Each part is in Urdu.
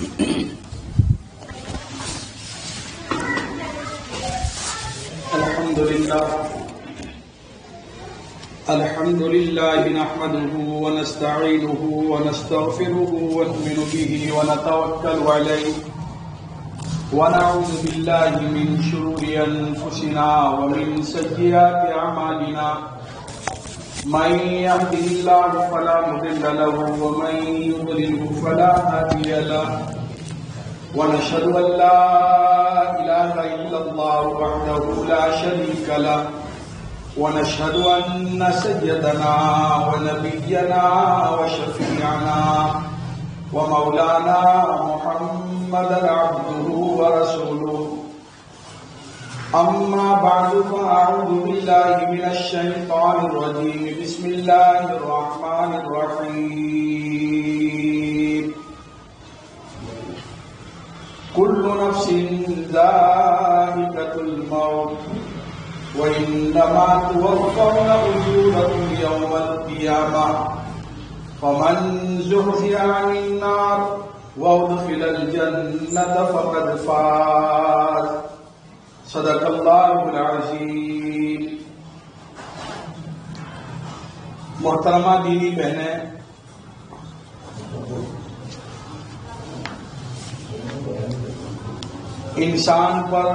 الحمد لله نحمده ونستعينه ونستغفره ونؤمن به ونتوكل عليه ونعوذ بالله من شرور أنفسنا ومن سيئات أعمالنا من يهده الله فلا مضل له ومن يضلل فلا هادي له ونشهد أن لا إله إلا الله وحده لا شريك له ونشهد أن سيدنا ونبينا وشفيعنا ومولانا محمدا عبده ورسوله أما بعد فأعوذ بالله من الشيطان الرجيم بسم الله الرحمن الرحيم كل نفس ذائقة الموت وإنما توفون أجوركم يوم القيامة فمن زحزح عن النار وأدخل الجنة فقد فاز صدق اللہ العظیم۔ محترمہ دینی بہنیں، انسان پر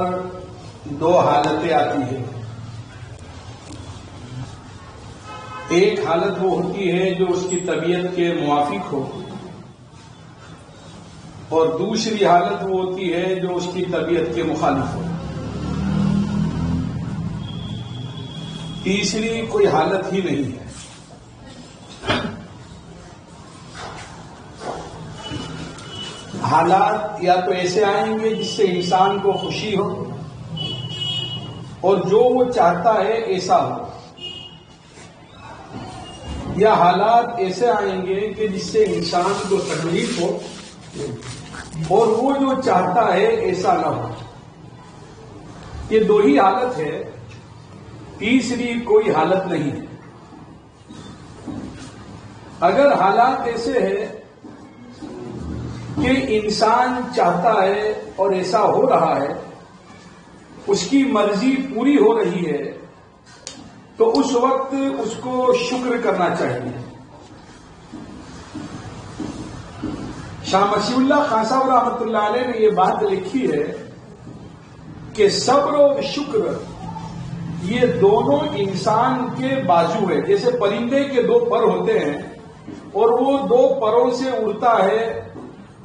دو حالتیں آتی ہیں۔ ایک حالت وہ ہوتی ہے جو اس کی طبیعت کے موافق ہو، اور دوسری حالت وہ ہوتی ہے جو اس کی طبیعت کے مخالف ہو۔ تیسری کوئی حالت ہی نہیں ہے۔ حالات یا تو ایسے آئیں گے جس سے انسان کو خوشی ہو اور جو وہ چاہتا ہے ایسا ہو، یا حالات ایسے آئیں گے کہ جس سے انسان کو تکلیف ہو اور وہ جو چاہتا ہے ایسا نہ ہو۔ یہ دو ہی حالت ہے، تیسری کوئی حالت نہیں ہے۔ اگر حالات ایسے ہیں کہ انسان چاہتا ہے اور ایسا ہو رہا ہے، اس کی مرضی پوری ہو رہی ہے، تو اس وقت اس کو شکر کرنا چاہیے۔ شاہ مسیح اللہ خان صاحب رحمۃ اللہ علیہ نے یہ بات لکھی ہے کہ صبر و شکر یہ دونوں انسان کے بازو ہے۔ جیسے پرندے کے دو پر ہوتے ہیں اور وہ دو پروں سے اڑتا ہے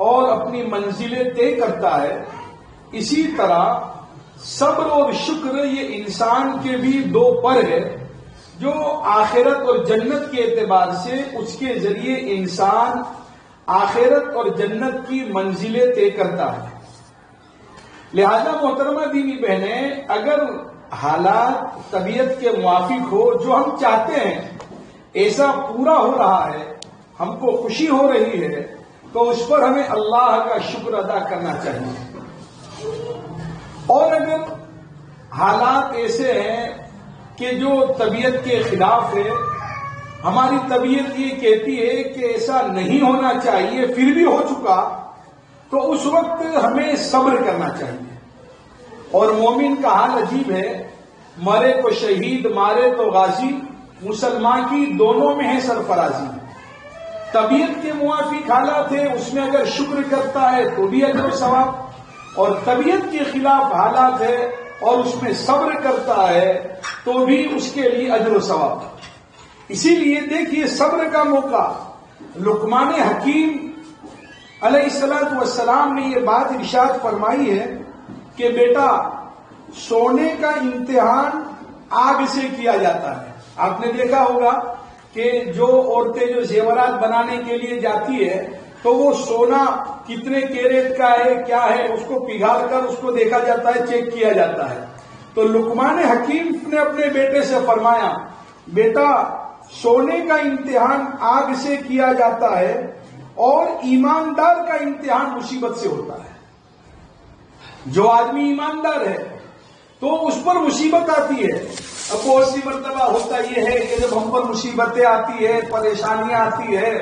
اور اپنی منزلیں طے کرتا ہے، اسی طرح صبر اور شکر یہ انسان کے بھی دو پر ہے جو آخرت اور جنت کے اعتبار سے اس کے ذریعے انسان آخرت اور جنت کی منزلیں طے کرتا ہے۔ لہذا محترمہ دینی بہنیں، اگر حالات طبیعت کے موافق ہو، جو ہم چاہتے ہیں ایسا پورا ہو رہا ہے، ہم کو خوشی ہو رہی ہے، تو اس پر ہمیں اللہ کا شکر ادا کرنا چاہیے۔ اور اگر حالات ایسے ہیں کہ جو طبیعت کے خلاف ہے، ہماری طبیعت یہ کہتی ہے کہ ایسا نہیں ہونا چاہیے، پھر بھی ہو چکا، تو اس وقت ہمیں صبر کرنا چاہیے۔ اور مومن کا حال عجیب ہے، مرے تو شہید مارے تو غازی، مسلمان کی دونوں میں ہے سرفرازی۔ طبیعت کے موافق حالات ہے، اس میں اگر شکر کرتا ہے تو بھی اجر و ثواب، اور طبیعت کے خلاف حالات ہے اور اس میں صبر کرتا ہے تو بھی اس کے لیے اجر و ثواب۔ اسی لیے دیکھیے صبر کا موقع، لقمان حکیم علیہ السلام نے یہ بات ارشاد فرمائی ہے کہ بیٹا، سونے کا امتحان آگ سے کیا جاتا ہے۔ آپ نے دیکھا ہوگا کہ جو عورتیں جو زیورات بنانے کے لیے جاتی ہے تو وہ سونا کتنے کیرٹ کا ہے، کیا ہے، اس کو پگھال کر اس کو دیکھا جاتا ہے، چیک کیا جاتا ہے۔ تو لقمان حکیم نے اپنے بیٹے سے فرمایا، بیٹا، سونے کا امتحان آگ سے کیا جاتا ہے اور ایماندار کا امتحان مصیبت سے ہوتا ہے۔ جو آدمی ایماندار ہے تو اس پر مصیبت آتی ہے۔ اب بہت سی مرتبہ ہوتا یہ ہے کہ جب ہم پر مصیبتیں آتی ہے، پریشانیاں آتی ہے،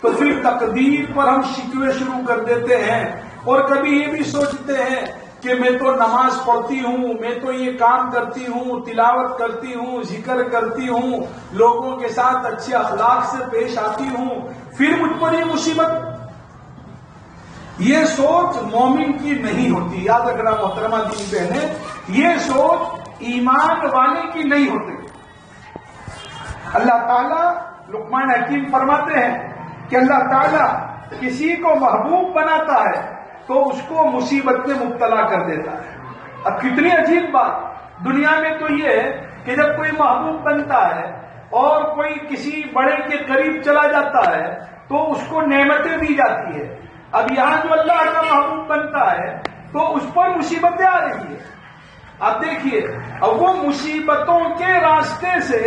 تو پھر تقدیر پر ہم شکوے شروع کر دیتے ہیں، اور کبھی یہ بھی سوچتے ہیں کہ میں تو نماز پڑھتی ہوں، میں تو یہ کام کرتی ہوں، تلاوت کرتی ہوں، ذکر کرتی ہوں، لوگوں کے ساتھ اچھے اخلاق سے پیش آتی ہوں، پھر مجھ پر یہ مصیبت۔ یہ سوچ مومن کی نہیں ہوتی، یاد رکھنا محترمہ دینی بہنیں، یہ سوچ ایمان والے کی نہیں ہوتی۔ اللہ تعالیٰ لقمان حکیم فرماتے ہیں کہ اللہ تعالیٰ کسی کو محبوب بناتا ہے تو اس کو مصیبت میں مبتلا کر دیتا ہے۔ اب کتنی عجیب بات، دنیا میں تو یہ ہے کہ جب کوئی محبوب بنتا ہے اور کوئی کسی بڑے کے قریب چلا جاتا ہے تو اس کو نعمتیں دی جاتی ہے۔ اب یہاں جو اللہ کا محبوب بنتا ہے تو اس پر مصیبتیں آ رہی ہے۔ اب دیکھیے، اب وہ مصیبتوں کے راستے سے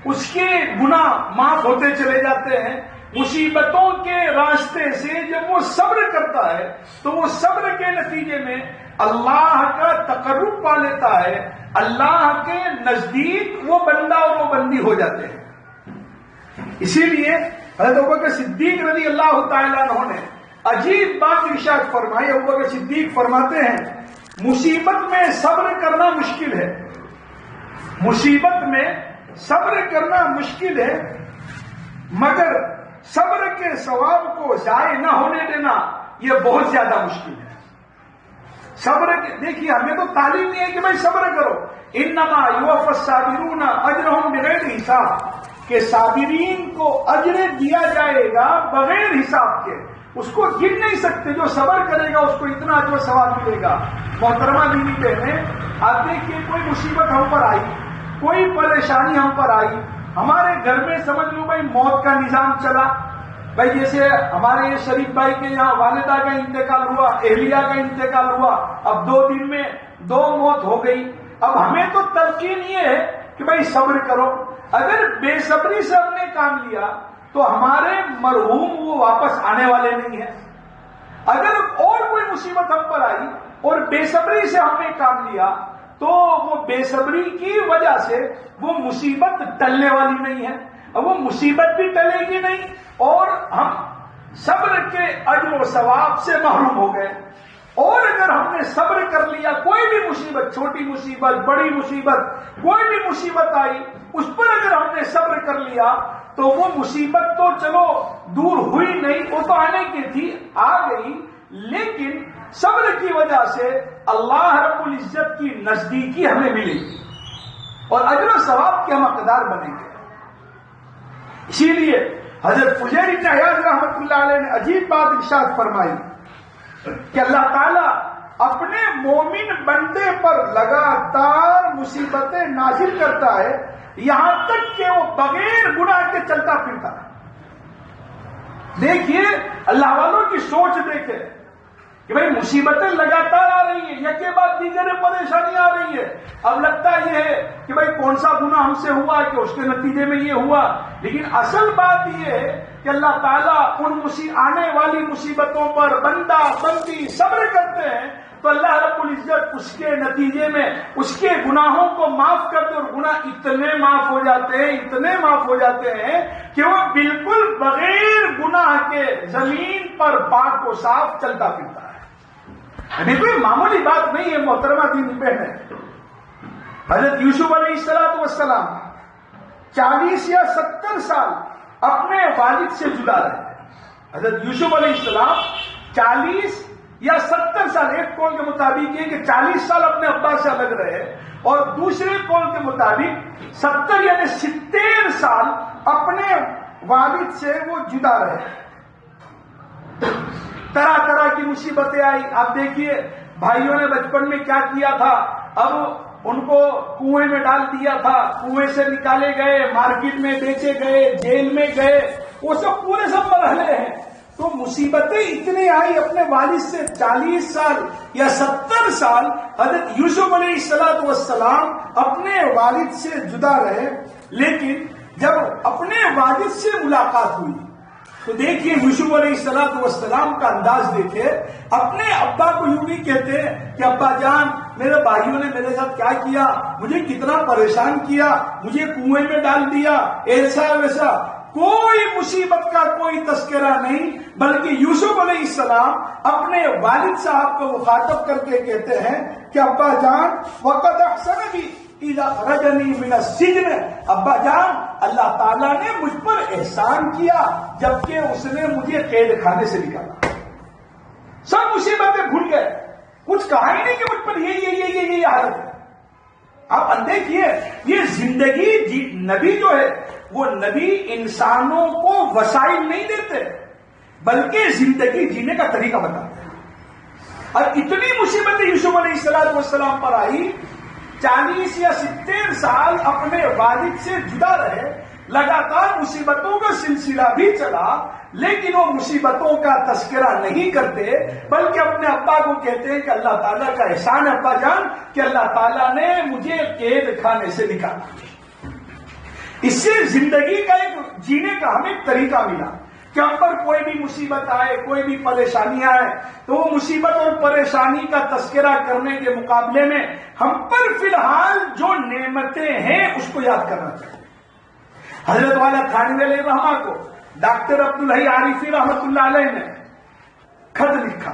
اس کے گناہ معاف ہوتے چلے جاتے ہیں، مصیبتوں کے راستے سے جب وہ صبر کرتا ہے تو وہ صبر کے نتیجے میں اللہ کا تقرب پا لیتا ہے، اللہ کے نزدیک وہ بندہ اور وہ بندی ہو جاتے ہیں۔ اسی لیے حضرت ابوبکر صدیق رضی اللہ تعالیٰ عنہ نے عجیب بات ارشاد فرمائی۔ ابوبکر صدیق فرماتے ہیں مصیبت میں صبر کرنا مشکل ہے، مصیبت میں صبر کرنا مشکل ہے، مگر صبر کے ثواب کو ضائع نہ ہونے دینا یہ بہت زیادہ مشکل ہے۔ صبر دیکھیے، ہمیں تو تعلیم نہیں ہے کہ بھائی صبر کرو، انما یوفی الصابرون اجرہم بغیر حساب، کہ صابرین کو اجر دیا جائے گا بغیر حساب کے، اس کو گن نہیں سکتے، جو صبر کرے گا اس کو اتنا اجر و ثواب ملے گا۔ محترمہ دینی بہنیں، آپ دیکھیے کوئی مصیبت ہم پر آئی، کوئی پریشانی ہم پر آئی، ہمارے گھر میں سمجھ لو بھائی موت کا نظام چلا، بھائی جیسے ہمارے یہ شریف بھائی کے یہاں والدہ کا انتقال ہوا، اہلیہ کا انتقال ہوا، اب 2 دن میں 2 موت ہو گئی۔ اب ہمیں تو تلقین یہ ہے کہ بھائی صبر کرو، اگر بے صبری سے ہم نے کام لیا تو ہمارے مرحوم وہ واپس آنے والے نہیں ہیں۔ اگر اور کوئی مصیبت ہم پر آئی اور بے صبری سے ہم نے کام لیا تو وہ بے صبری کی وجہ سے وہ مصیبت ٹلنے والی نہیں ہے، وہ مصیبت بھی ٹلے گی نہیں اور ہم صبر کے اجر و ثواب سے محروم ہو گئے۔ اور اگر ہم نے صبر کر لیا، کوئی بھی مصیبت، چھوٹی مصیبت، بڑی مصیبت، کوئی بھی مصیبت آئی، اس پر اگر ہم نے صبر کر لیا تو وہ مصیبت تو چلو دور ہوئی نہیں، وہ تو آنے کی تھی، آ گئی، لیکن صبر کی وجہ سے اللہ رب العزت کی نزدیکی ہمیں ملے گی اور اجر و ثواب کے ہم حقدار بنیں گے۔ اسی لیے حضرت فضیل بن عیاض رحمۃ اللہ علیہ نے عجیب بات ارشاد فرمائی کہ اللہ تعالیٰ اپنے مومن بندے پر لگاتار مصیبتیں نازل کرتا ہے یہاں تک کہ وہ بغیر گناہ کے چلتا پھرتا ہے۔ دیکھیے اللہ والوں کی سوچ دیکھیں کہ بھائی مصیبتیں لگاتار آ رہی ہیں، یک کے بعد دیگر پریشانی آ رہی ہے، اب لگتا یہ ہے کہ بھائی کون سا گناہ ہم سے ہوا کہ اس کے نتیجے میں یہ ہوا، لیکن اصل بات یہ ہے کہ اللہ تعالیٰ ان آنے والی مصیبتوں پر بندہ بندی صبر کرتے ہیں تو اللہ رب العزت اس کے نتیجے میں اس کے گناہوں کو معاف کرتے، اور گناہ اتنے معاف ہو جاتے ہیں، اتنے معاف ہو جاتے ہیں کہ وہ بالکل بغیر گناہ کے زمین پر پاک و صاف چلتا پھرتا ہے۔ ابھی کوئی معمولی بات نہیں ہے محترمہ دین بہنیں۔ حضرت یوسف علیہ السلام 40 یا 70 سال اپنے والد سے جدا رہے۔ حضرت یوسف علیہ السلام 40 یا 70 سال، ایک قول کے مطابق یہ کہ 40 سال اپنے ابا سے الگ رہے، اور دوسرے قول کے مطابق 70 یعنی 70 سال اپنے والد سے وہ جدا رہے۔ طرح طرح کی مصیبتیں آئی۔ آپ دیکھیے بھائیوں نے بچپن میں کیا کیا تھا، اب ان کو کنویں میں ڈال دیا تھا، کنویں سے نکالے گئے، مارکیٹ میں بیچے گئے، جیل میں گئے، وہ سب پورے سب مرحلے ہیں۔ تو مصیبتیں اتنی آئی اپنے والد سے 40 سال یا 70 سال حضرت یوسف علیہ السلام اپنے والد سے جدا رہے، لیکن جب اپنے والد سے ملاقات ہوئی تو دیکھیے یوسف علیہ السلام کا انداز دیکھے، اپنے ابا کو یوں بھی کہتے کہ ابا جان میرے بھائیوں نے میرے ساتھ کیا کیا، مجھے کتنا پریشان کیا، مجھے کنویں میں ڈال دیا، ایسا ویسا، کوئی مصیبت کا کوئی تذکرہ نہیں، بلکہ یوسف علیہ السلام اپنے والد صاحب کو مخاطب کر کے کہتے ہیں کہ ابا جان وقد احسن بی اذا اخرجنی من السجن، ابا جان اللہ تعالیٰ نے مجھ پر احسان کیا جبکہ اس نے مجھے قید خانے سے نکالا۔ سب مصیبتیں بھول گئے، کچھ کہا ہی نہیں کہ مجھ پر یہ حالت ہے۔ آپ اندیکھیے، یہ زندگی نبی جو ہے وہ نبی انسانوں کو وسائل نہیں دیتے بلکہ زندگی جینے کا طریقہ بتاتے ہیں۔ اور اتنی مصیبتیں یوسف علیہ السلام پر آئی، 40 یا 70 سال اپنے والد سے جدا رہے، لگاتار مصیبتوں کا سلسلہ بھی چلا، لیکن وہ مصیبتوں کا تذکرہ نہیں کرتے بلکہ اپنے ابا کو کہتے ہیں کہ اللہ تعالیٰ کا احسان ہے ابا جان کہ اللہ تعالیٰ نے مجھے قید خانے سے نکالا۔ اس سے زندگی کا ایک جینے کا ہمیں طریقہ ملا کہ ہم پر کوئی بھی مصیبت آئے، کوئی بھی پریشانی آئے تو وہ مصیبت اور پریشانی کا تذکرہ کرنے کے مقابلے میں ہم پر فی الحال جو نعمتیں ہیں اس کو یاد کرنا چاہیے۔ حضرت والا تھانوی علیہ الرحمہ کو ڈاکٹر عبدالحی عارفی رحمت اللہ علیہ نے خط لکھا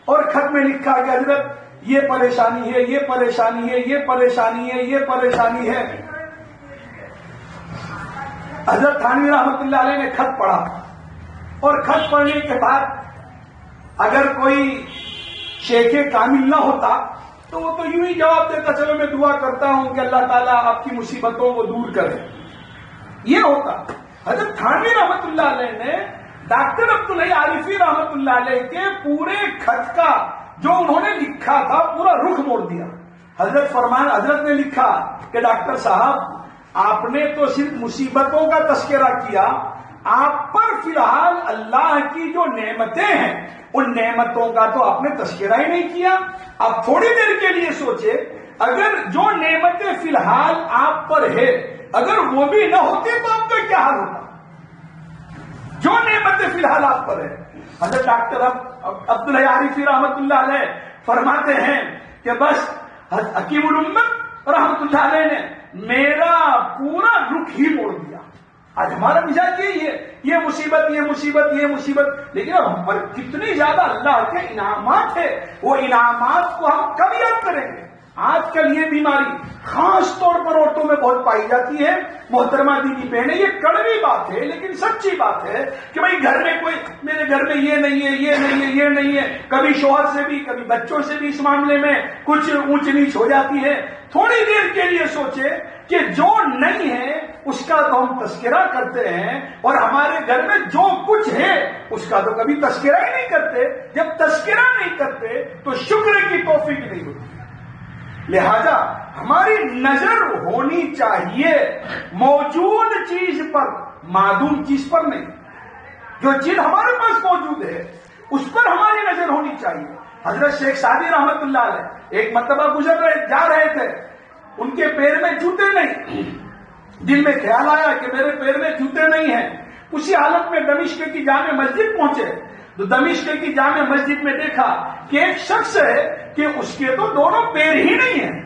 اور خط میں لکھا کہ حضرت یہ پریشانی ہے، یہ پریشانی ہے، یہ پریشانی ہے، یہ پریشانی ہے۔ حضرت تھانوی رحمت اللہ علیہ نے خط پڑھا اور خط پڑھنے کے بعد اگر کوئی شیخ کامل نہ ہوتا تو وہ تو یوں ہی جواب دیتا چلو میں دعا کرتا ہوں کہ اللہ تعالیٰ آپ کی مصیبتوں کو دور کرے، یہ ہوتا۔ حضرت تھانوی رحمت اللہ علیہ نے ڈاکٹر عبدالحی عارفی رحمت اللہ علیہ کے پورے خط کا جو انہوں نے لکھا تھا پورا رخ موڑ دیا۔ حضرت نے لکھا کہ ڈاکٹر صاحب آپ نے تو صرف مصیبتوں کا تذکرہ کیا، آپ پر فی الحال اللہ کی جو نعمتیں ہیں ان نعمتوں کا تو آپ نے تذکرہ ہی نہیں کیا۔ آپ تھوڑی دیر کے لیے سوچے، اگر جو نعمتیں فی الحال آپ پر ہے اگر وہ بھی نہ ہوتی تو آپ کا کیا حال ہوتا؟ جو نعمتیں فی الحال آپ پر ہے۔ حضرت ڈاکٹر عبدالحی عارفی رحمت اللہ علیہ فرماتے ہیں کہ بس حکیم الامت رحمت اللہ علیہ نے میرا پورا رخ ہی موڑ دیا۔ آج ہمارا مزاج یہی ہے، یہ مصیبت، یہ مصیبت، یہ مصیبت، لیکن ہم پر کتنی زیادہ اللہ کے انعامات ہے، وہ انعامات کو ہم کب یاد کریں گے؟ آج کل یہ بیماری خاص طور پر عورتوں میں بہت پائی جاتی ہے۔ محترمہ دیدی بہنیں، یہ کڑوی بات ہے لیکن سچی بات ہے کہ بھائی گھر میں کوئی، میرے گھر میں یہ نہیں ہے، یہ نہیں ہے، یہ نہیں ہے، کبھی شوہر سے بھی کبھی بچوں سے بھی اس معاملے میں کچھ اونچ نیچ ہو جاتی ہے۔ تھوڑی دیر کے لیے سوچے کہ جو نہیں ہے اس کا تو ہم تذکرہ کرتے ہیں اور ہمارے گھر میں جو کچھ ہے اس کا تو کبھی تذکرہ ہی نہیں کرتے۔ جب تذکرہ نہیں کرتے تو شکر کی توفیق نہیں ہوتی۔ لہذا ہماری نظر ہونی چاہیے موجود چیز پر، معدوم چیز پر نہیں۔ جو چیز ہمارے پاس موجود ہے اس پر ہماری نظر ہونی چاہیے۔ حضرت شیخ سعدی رحمت اللہ علیہ ایک مرتبہ جا رہے تھے، ان کے پیر میں جوتے نہیں، دل میں خیال آیا کہ میرے پیر میں جوتے نہیں ہیں۔ اسی حالت میں دمشق کی جامع مسجد پہنچے تو دمشق کی جامع مسجد میں دیکھا کہ ایک شخص ہے کہ اس کے تو دونوں پیر ہی نہیں ہیں۔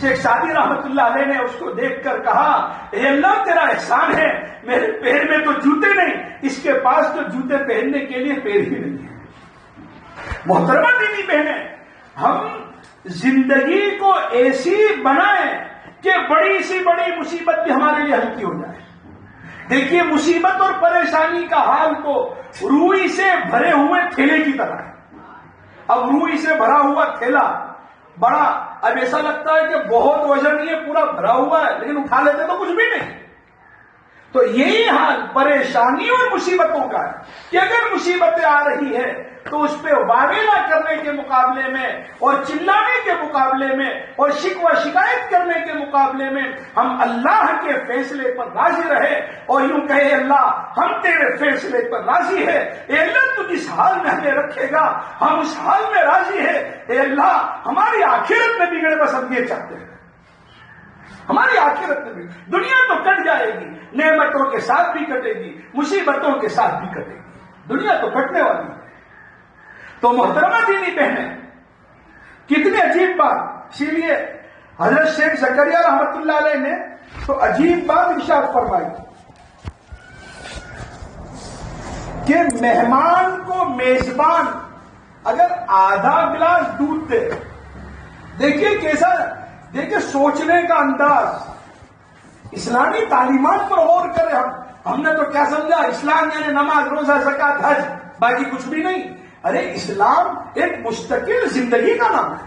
شیخ سعدی رحمت اللہ علیہ نے اس کو دیکھ کر کہا اے اللہ تیرا احسان ہے، میرے پیر میں تو جوتے نہیں، اس کے پاس تو جوتے پہننے کے لیے پیر ہی نہیں ہے۔ محترمہ دینی بہنیں، ہم زندگی کو ایسی بنائیں کہ بڑی سی بڑی مصیبت بھی ہمارے لیے ہلکی ہو جائے۔ دیکھیے مصیبت اور پریشانی کا حال تو روئی سے بھرے ہوئے تھیلے کی طرح ہے۔ اب روئی سے بھرا ہوا تھیلا بڑا، اب ایسا لگتا ہے کہ بہت وزن یہ پورا بھرا ہوا ہے لیکن اٹھا لیتے تو کچھ بھی نہیں۔ تو یہی حال پریشانی اور مصیبتوں کا ہے کہ اگر مصیبتیں آ رہی ہے تو اس پہ واویلا کرنے کے مقابلے میں اور چلانے کے مقابلے میں اور شکوہ شکایت کرنے کے مقابلے میں ہم اللہ کے فیصلے پر راضی رہے اور یوں کہے اللہ ہم تیرے فیصلے پر راضی ہے، اے اللہ تو جس حال میں ہمیں رکھے گا ہم اس حال میں راضی ہے، اے اللہ ہماری آخرت میں بگڑے بس ہم یہ چاہتے ہیں، ہماری آخرت میں بھی دنیا تو کٹ جائے گی، نعمتوں کے ساتھ بھی کٹے گی، مصیبتوں کے ساتھ بھی کٹے گی، دنیا تو کٹنے والی ہے۔ تو محترمہ دینی بہنیں، کتنی عجیب بات، اسی لیے حضرت شیخ زکریا رحمت اللہ علیہ نے تو عجیب بات ارشاد فرمائی کہ مہمان کو میزبان اگر آدھا گلاس دودھ دے، دیکھیے کیسا، دیکھیے سوچنے کا انداز، اسلامی تعلیمات پر غور کرے ہم نے تو کیا سمجھا اسلام یعنی نماز روزہ زکات حج، باقی کچھ بھی نہیں. ارے اسلام ایک مستقل زندگی کا نام ہے.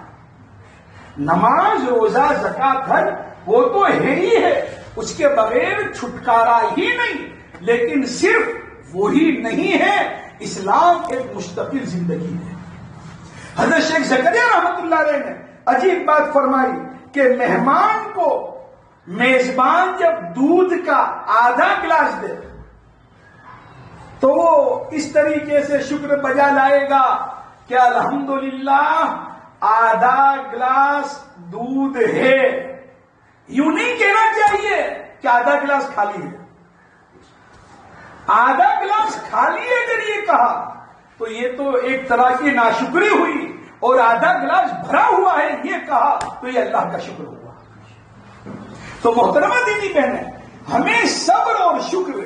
نماز روزہ زکات حج وہ تو ہے ہی ہے، اس کے بغیر چھٹکارا ہی نہیں، لیکن صرف وہی نہیں ہے، اسلام ایک مستقل زندگی ہے. حضرت شیخ زکریا رحمۃ اللہ علیہ نے عجیب بات فرمائی کہ مہمان کو میزبان جب دودھ کا آدھا گلاس دے تو وہ اس طریقے سے شکر بجا لائے گا کہ الحمدللہ آدھا گلاس دودھ ہے. یوں نہیں کہنا چاہیے کہ آدھا گلاس خالی ہے. آدھا گلاس خالی ہے اگر یہ کہا تو یہ تو ایک طرح کی ناشکری ہوئی، اور آدھا گلاس بھرا ہوا ہے یہ کہا تو یہ اللہ کا شکر ہوا. تو محترمہ دینی بہنیں، ہمیں صبر اور شکر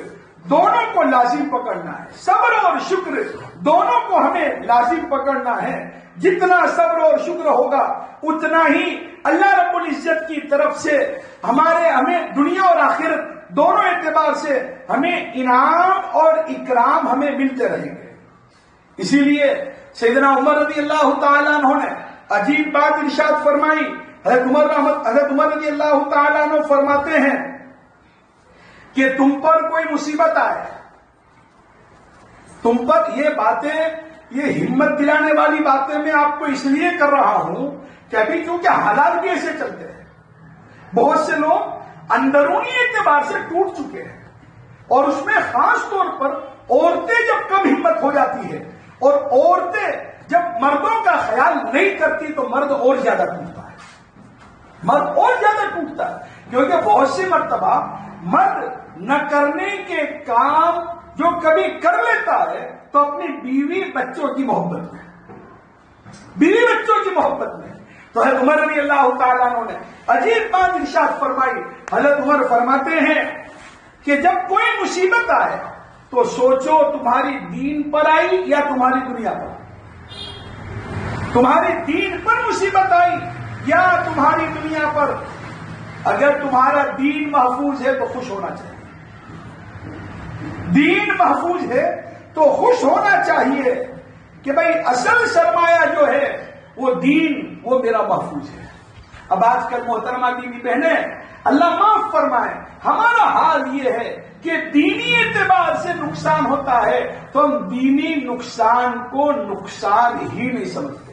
دونوں کو لازم پکڑنا ہے. صبر اور شکر دونوں کو ہمیں لازم پکڑنا ہے. جتنا صبر اور شکر ہوگا اتنا ہی اللہ رب العزت کی طرف سے ہمیں دنیا اور آخرت دونوں اعتبار سے ہمیں انعام اور اکرام ہمیں ملتے رہیں گے. اسی لیے سیدنا عمر رضی اللہ تعالیٰ عنہ نے عجیب بات ارشاد فرمائی. حضرت عمر رضی اللہ تعالیٰ عنہ فرماتے ہیں کہ تم پر کوئی مصیبت آئے، تم پر یہ باتیں، یہ ہمت دلانے والی باتیں میں آپ کو اس لیے کر رہا ہوں کہ ابھی کیونکہ حالات بھی ایسے چلتے ہیں. بہت سے لوگ اندرونی اعتبار سے ٹوٹ چکے ہیں، اور اس میں خاص طور پر عورتیں جب کم ہمت ہو جاتی ہے اور عورتیں جب مردوں کا خیال نہیں کرتی تو مرد اور زیادہ ٹوٹتا ہے. مرد اور زیادہ ٹوٹتا ہے کیونکہ بہت سی مرتبہ مرد نہ کرنے کے کام جو کبھی کر لیتا ہے تو اپنی بیوی بچوں کی محبت میں، بیوی بچوں کی محبت میں. تو حضرت عمر رضی اللہ تعالیٰ عنہ نے عجیب بات ارشاد فرمائی. حضرت عمر فرماتے ہیں کہ جب کوئی مصیبت آئے تو سوچو تمہاری دین پر آئی یا تمہاری دنیا پر. تمہاری دین پر مصیبت آئی یا تمہاری دنیا پر. اگر تمہارا دین محفوظ ہے تو خوش ہونا چاہیے. دین محفوظ ہے تو خوش ہونا چاہیے کہ بھئی اصل سرمایہ جو ہے وہ دین، وہ میرا محفوظ ہے. اب آج کل محترمہ دینی بہنیں، اللہ معاف فرمائے، ہمارا حال یہ ہے کہ دینی اعتبار سے نقصان ہوتا ہے تو ہم دینی نقصان کو نقصان ہی نہیں سمجھتے.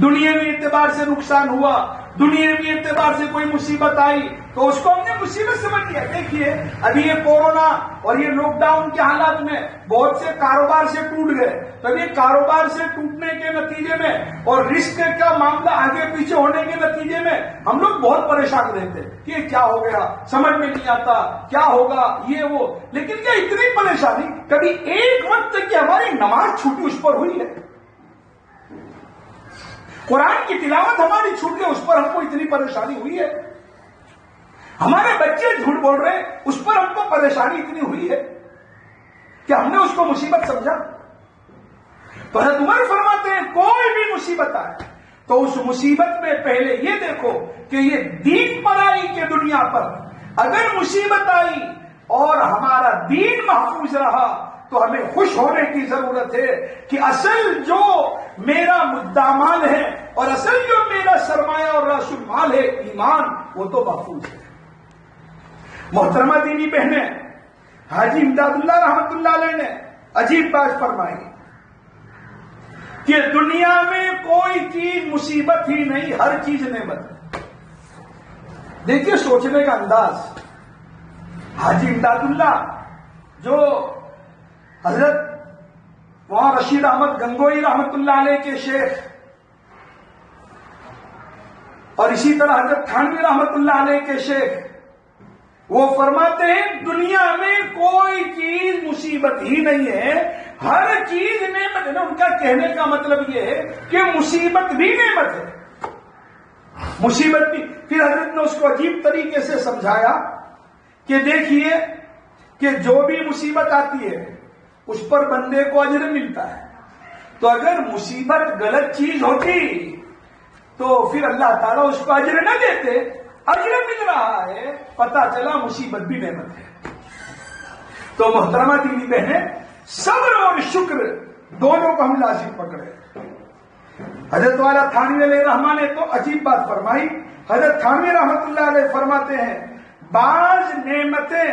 دنیاوی اعتبار سے نقصان ہوا، دنیاوی اعتبار سے کوئی مصیبت آئی تو اس کو ہم نے مصیبت سمجھ لیا. دیکھیے ابھی یہ کورونا اور یہ لاک ڈاؤن کے حالات میں بہت سے کاروبار سے ٹوٹ گئے. تو یہ کاروبار سے ٹوٹنے کے نتیجے میں اور رسک کا معاملہ آگے پیچھے ہونے کے نتیجے میں ہم لوگ بہت پریشان رہتے کہ کیا ہو گیا، سمجھ میں نہیں آتا کیا ہوگا یہ وہ. لیکن کیا اتنی پریشانی کبھی ایک وقت تک کہ ہماری نماز چھوٹی اس پر ہوئی ہے؟ قرآن کی تلاوت ہماری چھوٹ گئی، اس پر ہم کو اتنی پریشانی ہوئی ہے؟ ہمارے بچے جھوٹ بول رہے ہیں، اس پر ہم کو پریشانی اتنی ہوئی ہے کہ ہم نے اس کو مصیبت سمجھا؟ تو حضرت عمر فرماتے ہیں کوئی بھی مصیبت آئے تو اس مصیبت میں پہلے یہ دیکھو کہ یہ دین پر آئی کہ دنیا پر. اگر مصیبت آئی اور ہمارا دین محفوظ رہا تو ہمیں خوش ہونے کی ضرورت ہے کہ اصل جو میرا مدعا مال ہے اور اصل جو میرا سرمایہ اور راس المال ہے ایمان، وہ تو محفوظ ہے. محترمہ دینی بہنیں، حاجی امداد اللہ رحمت اللہ علیہ نے عجیب بات فرمائی کہ دنیا میں کوئی چیز مصیبت ہی نہیں، ہر چیز نعمت ہے. دیکھیے سوچنے کا انداز. حاجی امداد اللہ جو حضرت وہاں رشید احمد گنگوئی رحمت اللہ علیہ کے شیخ اور اسی طرح حضرت تھانوی رحمت اللہ علیہ کے شیخ، وہ فرماتے ہیں دنیا میں کوئی چیز مصیبت ہی نہیں ہے، ہر چیز نعمت ہے. ان کا کہنے کا مطلب یہ ہے کہ مصیبت بھی نعمت ہے، مصیبت بھی. پھر حضرت نے اس کو عجیب طریقے سے سمجھایا کہ دیکھیے کہ جو بھی مصیبت آتی ہے اس پر بندے کو اجر ملتا ہے. تو اگر مصیبت غلط چیز ہوتی تو پھر اللہ تعالیٰ اس کو اجر نہ دیتے. اجر مل رہا ہے، پتا چلا مصیبت بھی نعمت ہے. تو محترمہ دینی بہنیں، صبر اور شکر دونوں کو ہم لازم پکڑے. حضرت والا تھانوی علیہ رحمٰن نے تو عجیب بات فرمائی. حضرت تھانوی رحمت اللہ علیہ فرماتے ہیں بعض نعمتیں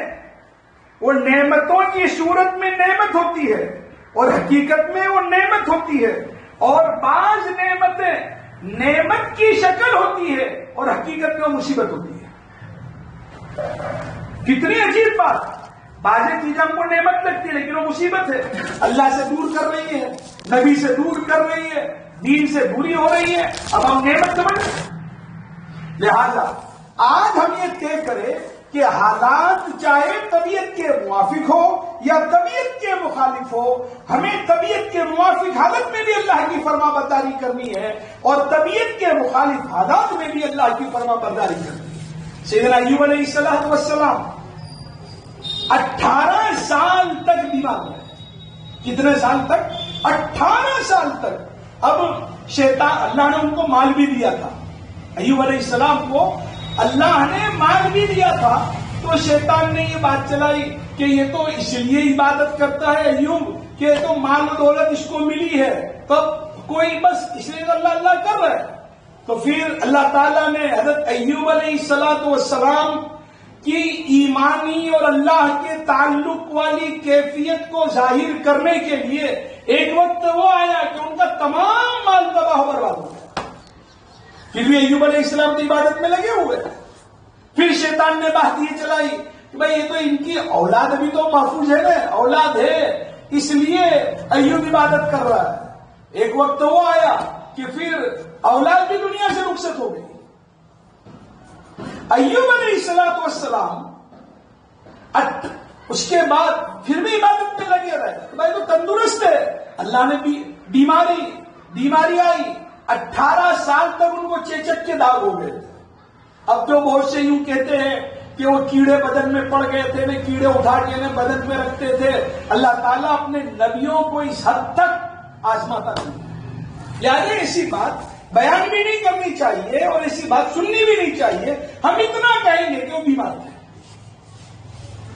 وہ نعمتوں کی صورت میں نعمت ہوتی ہے اور حقیقت میں وہ نعمت ہوتی ہے، اور بعض نعمتیں نعمت کی شکل ہوتی ہے اور حقیقت میں وہ مصیبت ہوتی ہے. کتنی عجیب بات. بعض چیزیں ہم کو نعمت لگتی ہے لیکن وہ مصیبت ہے. اللہ سے دور کر رہی ہے، نبی سے دور کر رہی ہے، دین سے دوری ہو رہی ہے. اب ہم نعمت سمجھ. لہذا آج ہم یہ طے کریں کہ حالات چاہے طبیعت کے موافق ہو یا طبیعت کے مخالف ہو، ہمیں طبیعت کے موافق حالت میں بھی اللہ کی فرما برداری کرنی ہے اور طبیعت کے مخالف حالات میں بھی اللہ کی فرما برداری کرنی ہے. سیدنا ایوب علیہ السلام 18 سال تک بیمار رہے. کتنے سال تک؟ 18 سال تک. اب شیطان، اللہ نے ان کو مال بھی دیا تھا. ایوب علیہ السلام کو اللہ نے مال بھی دیا تھا، تو شیطان نے یہ بات چلائی کہ یہ تو اس لیے عبادت کرتا ہے ایوب کہ تو مال و دولت اس کو ملی ہے، تب کوئی بس اس لیے اللہ اللہ کر رہا ہے. تو پھر اللہ تعالیٰ نے حضرت ایوب علیہ السلام کی ایمانی اور اللہ کے تعلق والی کیفیت کو ظاہر کرنے کے لیے ایک وقت وہ آیا کہ ان کا تمام مال تباہ و برباد ہو گیا. پھر بھی ایوب علیہ السلام کی عبادت میں لگے ہوئے. پھر شیطان نے بات یہ چلائی کہ بھائی یہ تو ان کی اولاد بھی تو محفوظ ہے نا، اولاد ہے اس لیے ایوب عبادت کر رہا ہے. ایک وقت وہ آیا کہ پھر اولاد بھی دنیا سے رخصت ہو گئی. ایوب علیہ السلام اس کے بعد پھر بھی عبادت میں لگے رہے. بھائی تو تندرست ہے. اللہ نے بیماری آئی. 18 سال تک ان کو چیچک کے داغ ہو گئے. اب تو بہت سے یوں کہتے ہیں کہ وہ کیڑے بدن میں پڑ گئے تھے، وہ کیڑے اٹھا کے بدن میں رکھتے تھے. اللہ تعالیٰ اپنے نبیوں کو اس حد تک آزماتا نہیں. یعنی ایسی بات بیان بھی نہیں کرنی چاہیے اور ایسی بات سننی بھی نہیں چاہیے. ہم اتنا کہیں گے کہ وہ بیمار تھے،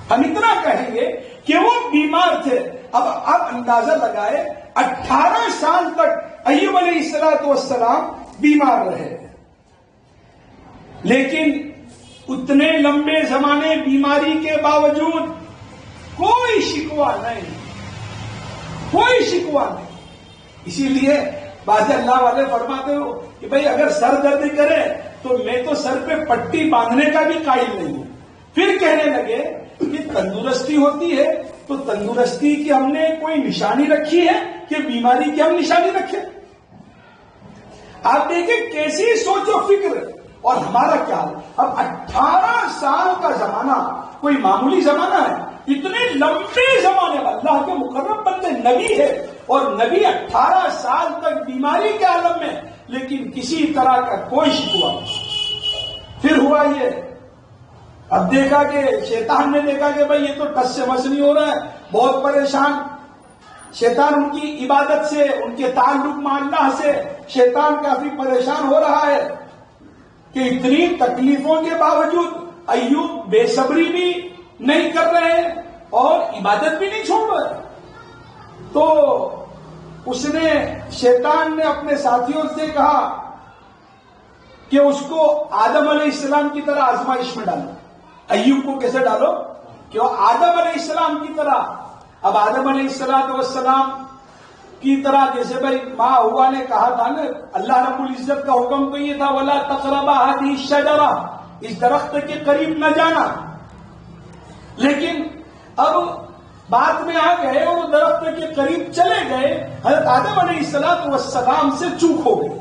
ہم اتنا کہیں گے کہ وہ بیمار تھے. اب آپ اندازہ لگائے 18 سال تک ایوب علیہ السلام بیمار رہے، لیکن اتنے لمبے زمانے بیماری کے باوجود کوئی شکوہ نہیں. اسی لیے بعض اللہ والے فرماتے ہو کہ بھئی اگر سر درد کرے تو میں تو سر پہ پٹی باندھنے کا بھی قائل نہیں ہوں. پھر کہنے لگے کہ تندرستی ہوتی ہے تو تندرستی کی ہم نے کوئی نشانی رکھی ہے کہ بیماری کی ہم نشانی رکھیں. آپ دیکھیں کیسی سوچ و فکر. اور ہمارا کیا ہے؟ اب 18 سال کا زمانہ کوئی معمولی زمانہ ہے. اتنے لمبے زمانے میں اللہ کے مقرب بندے نبی ہے اور نبی 18 سال تک بیماری کے عالم میں، لیکن کسی طرح کا کوئی شکوہ. پھر ہوا یہ، اب دیکھا کہ شیطان نے دیکھا کہ بھئی یہ تو ٹس سے مس نہیں ہو رہا ہے، بہت پریشان. شیطان ان کی عبادت سے، ان کے تعلق مع اللہ سے شیطان کافی پریشان ہو رہا ہے کہ اتنی تکلیفوں کے باوجود ایوب بے صبری بھی نہیں کر رہے اور عبادت بھی نہیں چھوڑ رہے. تو اس نے، شیطان نے اپنے ساتھیوں سے کہا کہ اس کو آدم علیہ السلام کی طرح آزمائش میں ڈالو. ایوب کو کیسے ڈالو؟ کہ وہ آدم علیہ السلام کی طرح. اب آدم علیہ السلام کی طرح جیسے بھائی ماں ہوا نے کہا تھا نا، اللہ رب العزت کا حکم تو یہ تھا وَلَا تَقْرَبَا هَذِهِ الشَّجَرَةَ، اس درخت کے قریب نہ جانا. لیکن اب بعد میں آ گئے اور درخت کے قریب چلے گئے. حضرت آدم علیہ السلام سے چوک ہو گئی.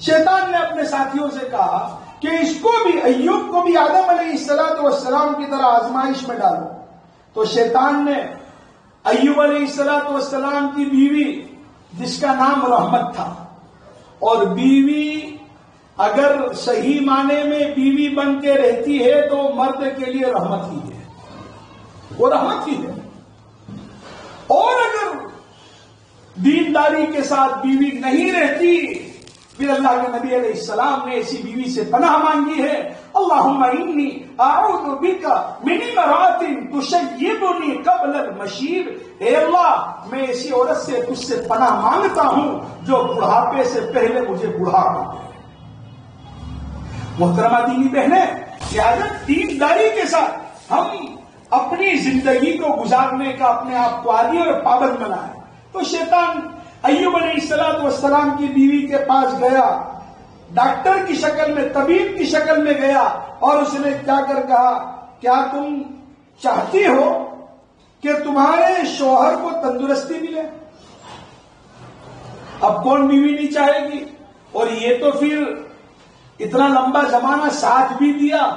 شیطان نے اپنے ساتھیوں سے کہا کہ اس کو بھی، ایوب کو بھی آدم علیہ السلام کی طرح آزمائش میں ڈالو. تو شیطان نے ایوب علیہ السلام کی بیوی، جس کا نام رحمت تھا، اور بیوی اگر صحیح معنی میں بیوی بن کے رہتی ہے تو مرد کے لیے رحمت ہی ہے، وہ رحمت ہی ہے. اور اگر دینداری کے ساتھ بیوی نہیں رہتی، پھر اللہ کے نبی علیہ السلام نے ایسی بیوی سے پناہ مانگی ہے، اللہم انی اعوذ بک من امرأۃ تشیبنی قبل المشیب، اے اللہ میں ایسی عورت سے تجھ سے پناہ مانگتا ہوں جو بڑھاپے سے پہلے مجھے بڑھا کر دے۔ محترمہ دینی بہنیں، لہذا دینداری کے ساتھ ہم اپنی زندگی کو گزارنے کا اپنے آپ کو عادی اور پابند بنائیں۔ تو شیطان ایوب علیہ السلام کی بیوی کے پاس گیا، ڈاکٹر کی شکل میں، طبیب کی شکل میں گیا، اور اس نے کیا کر کہا، کیا تم چاہتی ہو کہ تمہارے شوہر کو تندرستی ملے؟ اب کون بیوی نہیں چاہے گی؟ اور یہ تو پھر اتنا لمبا زمانہ ساتھ بھی دیا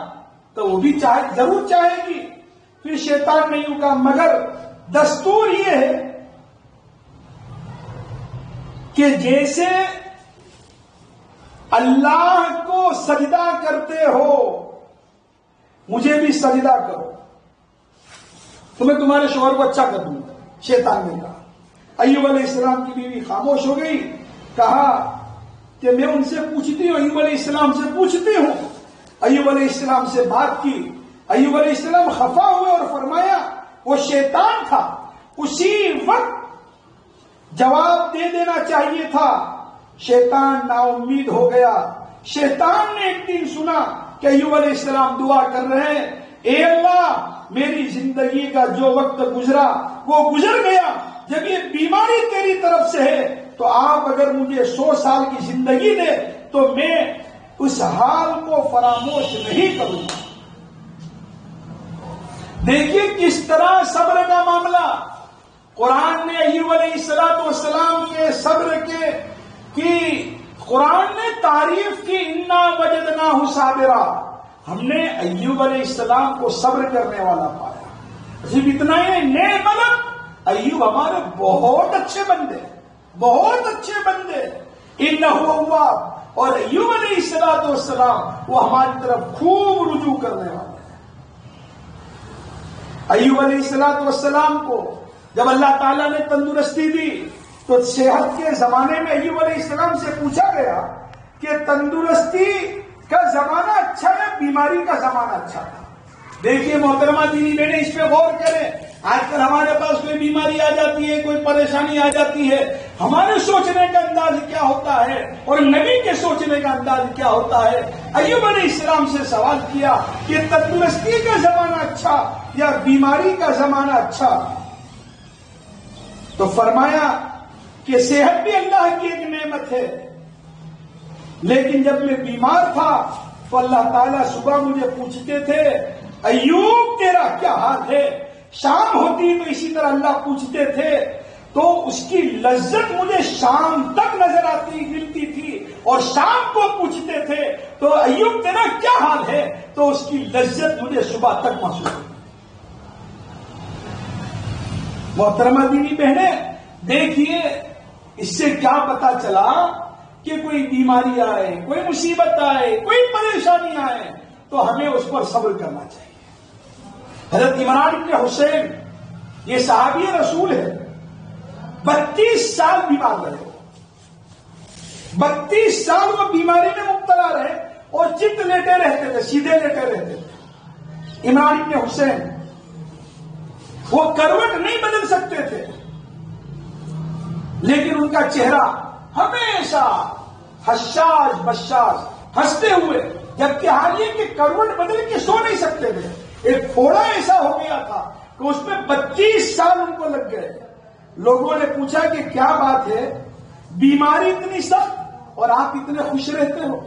تو وہ بھی ضرور چاہے گی۔ پھر شیطان نے یوں کہا، مگر دستور یہ ہے کہ جیسے اللہ کو سجدہ کرتے ہو مجھے بھی سجدہ کرو تو میں تمہارے شوہر کو اچھا کر دوں گا۔ شیطان نے کہا۔ ایوب علیہ السلام کی بیوی خاموش ہو گئی، کہا کہ میں ان سے پوچھتی ہوں، ایوب علیہ السلام سے پوچھتی ہوں۔ ایوب علیہ السلام سے بات کی، ایوب علیہ السلام خفا ہوئے اور فرمایا وہ شیطان تھا، اسی وقت جواب دے دینا چاہیے تھا۔ شیطان نا امید ہو گیا۔ شیطان نے ایک دن سنا کہ ایوب علیہ السلام دعا کر رہے ہیں، اے اللہ میری زندگی کا جو وقت گزرا وہ گزر گیا، جب یہ بیماری تیری طرف سے ہے تو آپ اگر مجھے 100 سال کی زندگی دے تو میں اس حال کو فراموش نہیں کروں گا۔ دیکھیے کس طرح صبر کا معاملہ، قرآن نے ایوب علیہ السلام کے صبر کی قرآن نے تعریف کی، انا وجدناہ صابرا، ہم نے ایوب علیہ السلام کو صبر کرنے والا پایا۔ صرف اتنا ہی نہیں، مطلب ایوب ہمارے بہت اچھے بندے، بہت اچھے بندے، انہ اواب، اور ایوب علیہ السلام وہ ہماری طرف خوب رجوع کرنے والے ہیں۔ ایوب علیہ السلام کو جب اللہ تعالیٰ نے تندرستی دی تو صحت کے زمانے میں ایوب علیہ السلام سے پوچھا گیا کہ تندرستی کا زمانہ اچھا ہے، بیماری کا زمانہ اچھا ہے؟ دیکھیے محترمہ دینی بہنیں، اس پہ غور کریں۔ آج کل ہمارے پاس کوئی بیماری آ جاتی ہے، کوئی پریشانی آ جاتی ہے، ہمارے سوچنے کا انداز کیا ہوتا ہے اور نبی کے سوچنے کا انداز کیا ہوتا ہے؟ ایوب علیہ السلام سے سوال کیا کہ تندرستی کا زمانہ اچھا یا بیماری کا زمانہ اچھا؟ تو فرمایا کہ صحت بھی اللہ کی ایک نعمت ہے، لیکن جب میں بیمار تھا تو اللہ تعالیٰ صبح مجھے پوچھتے تھے ایوب تیرا کیا حال ہے، شام ہوتی تو اسی طرح اللہ پوچھتے تھے، تو اس کی لذت مجھے شام تک نظر آتی ملتی تھی، اور شام کو پوچھتے تھے تو ایوب تیرا کیا حال ہے، تو اس کی لذت مجھے صبح تک محسوس ہوتی۔ محترمہ دینی بہنیں، دیکھیے اس سے کیا پتا چلا کہ کوئی بیماری آئے، کوئی مصیبت آئے، کوئی پریشانی آئے تو ہمیں اس پر صبر کرنا چاہیے۔ حضرت عمران بن حسین یہ صحابی رسول ہے، 32 سال بیمار رہے، 32 سال وہ بیماری میں مبتلا رہے اور چت لیٹے رہتے تھے، سیدھے لیٹے رہتے تھے۔ عمران بن حسین وہ کروٹ نہیں بدل سکتے تھے، لیکن ان کا چہرہ ہمیشہ حشاش بشاش ہنستے ہوئے، جبکہ حال یہ کہ کروٹ بدل کے سو نہیں سکتے تھے۔ ایک پھوڑا ایسا ہو گیا تھا کہ اس میں 32 سال ان کو لگ گئے۔ لوگوں نے پوچھا کہ کیا بات ہے، بیماری اتنی سخت اور آپ اتنے خوش رہتے ہو؟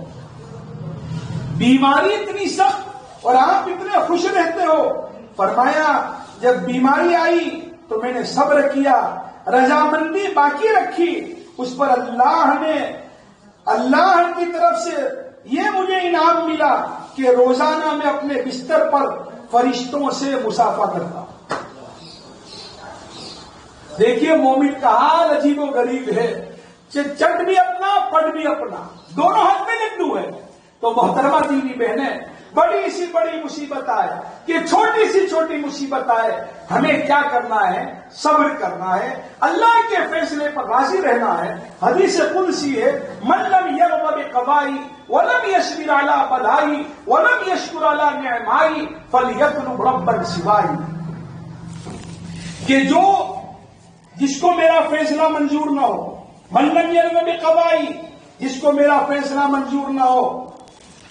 بیماری اتنی سخت اور آپ اتنے خوش رہتے ہو؟ فرمایا جب بیماری آئی تو میں نے صبر کیا، رضامندی باقی رکھی، اس پر اللہ کی طرف سے یہ مجھے انعام ملا کہ روزانہ میں اپنے بستر پر فرشتوں سے مصافحہ کرتا ہوں۔ دیکھیے مومن کا حال عجیب و غریب ہے، چٹ بھی اپنا پڑ بھی اپنا، دونوں ہاتھ میں لڈو ہے۔ تو محترمہ دینی بہنیں، بڑی سی بڑی مصیبت آئے کہ چھوٹی سی چھوٹی مصیبت آئے، ہمیں کیا کرنا ہے؟ صبر کرنا ہے، اللہ کے فیصلے پر راضی رہنا ہے۔ حدیث قدسی ہے، من لم یرض بقضائی ولم یصبر علی بلائی ولم یشکر علی نعمائی فلیطلب ربا سوائی، کہ جس کو میرا فیصلہ منظور نہ ہو، من لم یرض بقضائی، جس کو میرا فیصلہ منظور نہ ہو،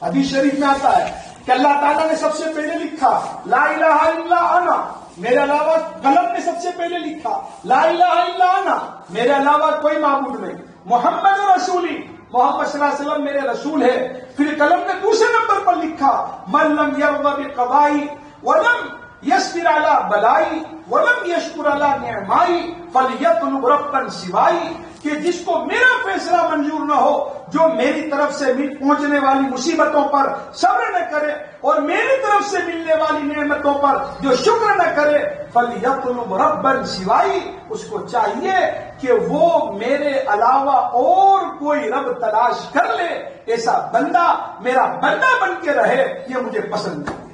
حدیث شریف میں آتا ہے کہ اللہ تعالیٰ نے سب سے پہلے لکھا لا الہ الا انا، میرے علاوہ قلم نے سب سے پہلے لکھا لا الہ الا انا، میرے علاوہ کوئی معبود نہیں، محمد رسولی، محمد صلی اللہ علیہ وسلم میرے رسول ہے۔ پھر قلم نے دوسرے نمبر پر لکھا من لم یرض بقضائی ولم یصبر علی بلائی ولم یشکر علی نعمائی فلیطلب ربا سوائی، کہ جس کو میرا فیصلہ منظور نہ ہو، جو میری طرف سے پہنچنے والی مصیبتوں پر صبر نہ کرے اور میری طرف سے ملنے والی نعمتوں پر جو شکر نہ کرے، فلیطلب ربا سوائی، اس کو چاہیے کہ وہ میرے علاوہ اور کوئی رب تلاش کر لے، ایسا بندہ میرا بندہ بن کے رہے، یہ مجھے پسند ہے۔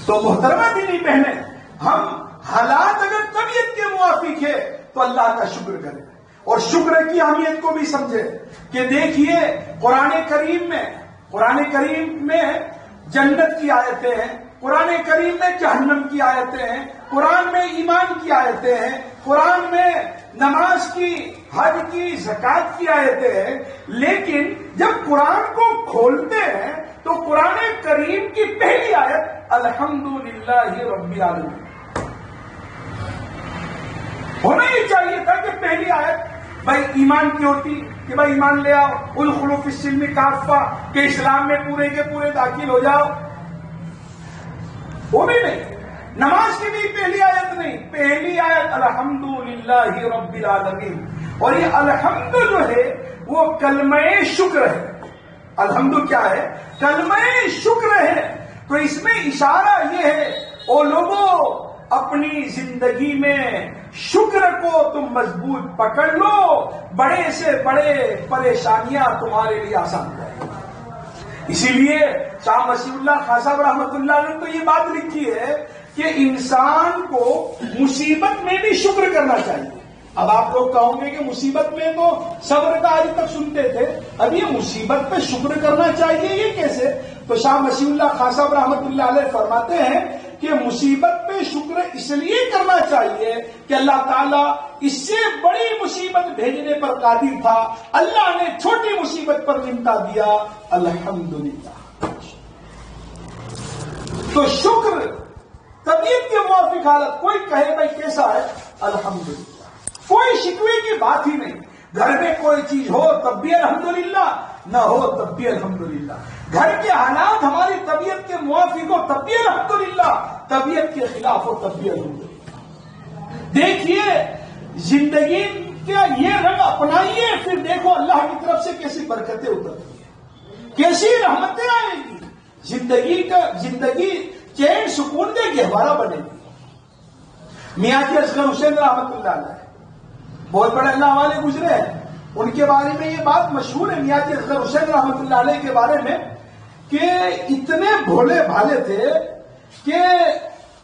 تو محترمہ دینی بہنیں، ہم حالات اگر طبیعت کے موافق ہے تو اللہ کا شکر کریں اور شکر کی اہمیت کو بھی سمجھیں کہ دیکھیے قرآن کریم میں جنت کی آیتیں ہیں، قرآن کریم میں جہنم کی آیتیں ہیں، قرآن میں ایمان کی آیتیں ہیں، قرآن میں نماز کی، حج کی، زکوٰۃ کی آیتیں ہیں، لیکن جب قرآن کو کھولتے ہیں تو قرآن کریم کی پہلی آیت الحمدللہ رب العالمین ہونا ہی چاہیے تھا کہ پہلی آیت بھائی ایمان کی ہوتی کہ بھائی ایمان لے آؤ، ادخلوا فی السلم کافہ، کہ اسلام میں پورے کے پورے داخل ہو جاؤ، وہ بھی نہیں۔ نماز کی بھی پہلی آیت نہیں، پہلی آیت الحمدللہ رب العالمین، اور یہ الحمد جو ہے وہ کلمہ شکر ہے۔ الحمد کیا ہے؟ کلمہ شکر ہے۔ تو اس میں اشارہ یہ ہے او لوگوں، اپنی زندگی میں شکر کو تم مضبوط پکڑ لو، بڑے سے بڑے پریشانیاں تمہارے لیے آسان ہو جائیں گی۔ اسی لیے شاہ مسیح اللہ خان صاحب رحمۃ اللہ نے تو یہ بات لکھی ہے کہ انسان کو مصیبت میں بھی شکر کرنا چاہیے۔ اب آپ لوگ کہوں گے کہ مصیبت میں تو صبر کا آج تک سنتے تھے، اب یہ مصیبت پہ شکر کرنا چاہیے، یہ کیسے؟ تو شاہ مسیح اللہ خان صاحب رحمۃ اللہ علیہ فرماتے ہیں کہ مصیبت پہ شکر اس لیے کرنا چاہیے کہ اللہ تعالیٰ اس سے بڑی مصیبت بھیجنے پر قادر تھا، اللہ نے چھوٹی مصیبت پر نمٹا دیا، الحمدللہ۔ تو شکر طبیعت کے موافق حالت، کوئی کہے بھائی کیسا ہے، الحمدللہ، کوئی شکوے کی بات ہی نہیں۔ گھر میں کوئی چیز ہو تب بھی الحمدللہ، نہ ہو تب بھی الحمدللہ، گھر کے حالات ہماری طبیعت کے موافق ہو تب بھی الحمدللہ، طبیعت کے خلاف ہو تب بھی الحمدللہ۔ دیکھیے زندگی کا یہ رنگ اپنائیے، پھر دیکھو اللہ کی طرف سے کیسی برکتیں اترتی ہیں، کیسی رحمتیں آئیں گی، زندگی چین سکون کا گہوارہ بنے گی۔ میاں جی اصغر حسین رحمۃ اللہ علیہ بہت بڑے اللہ والے گزرے ہیں، ان کے بارے میں یہ بات مشہور ہے میاں جی اصغر حسین رحمۃ اللہ علیہ کے بارے میں کہ اتنے بھولے بھالے تھے کہ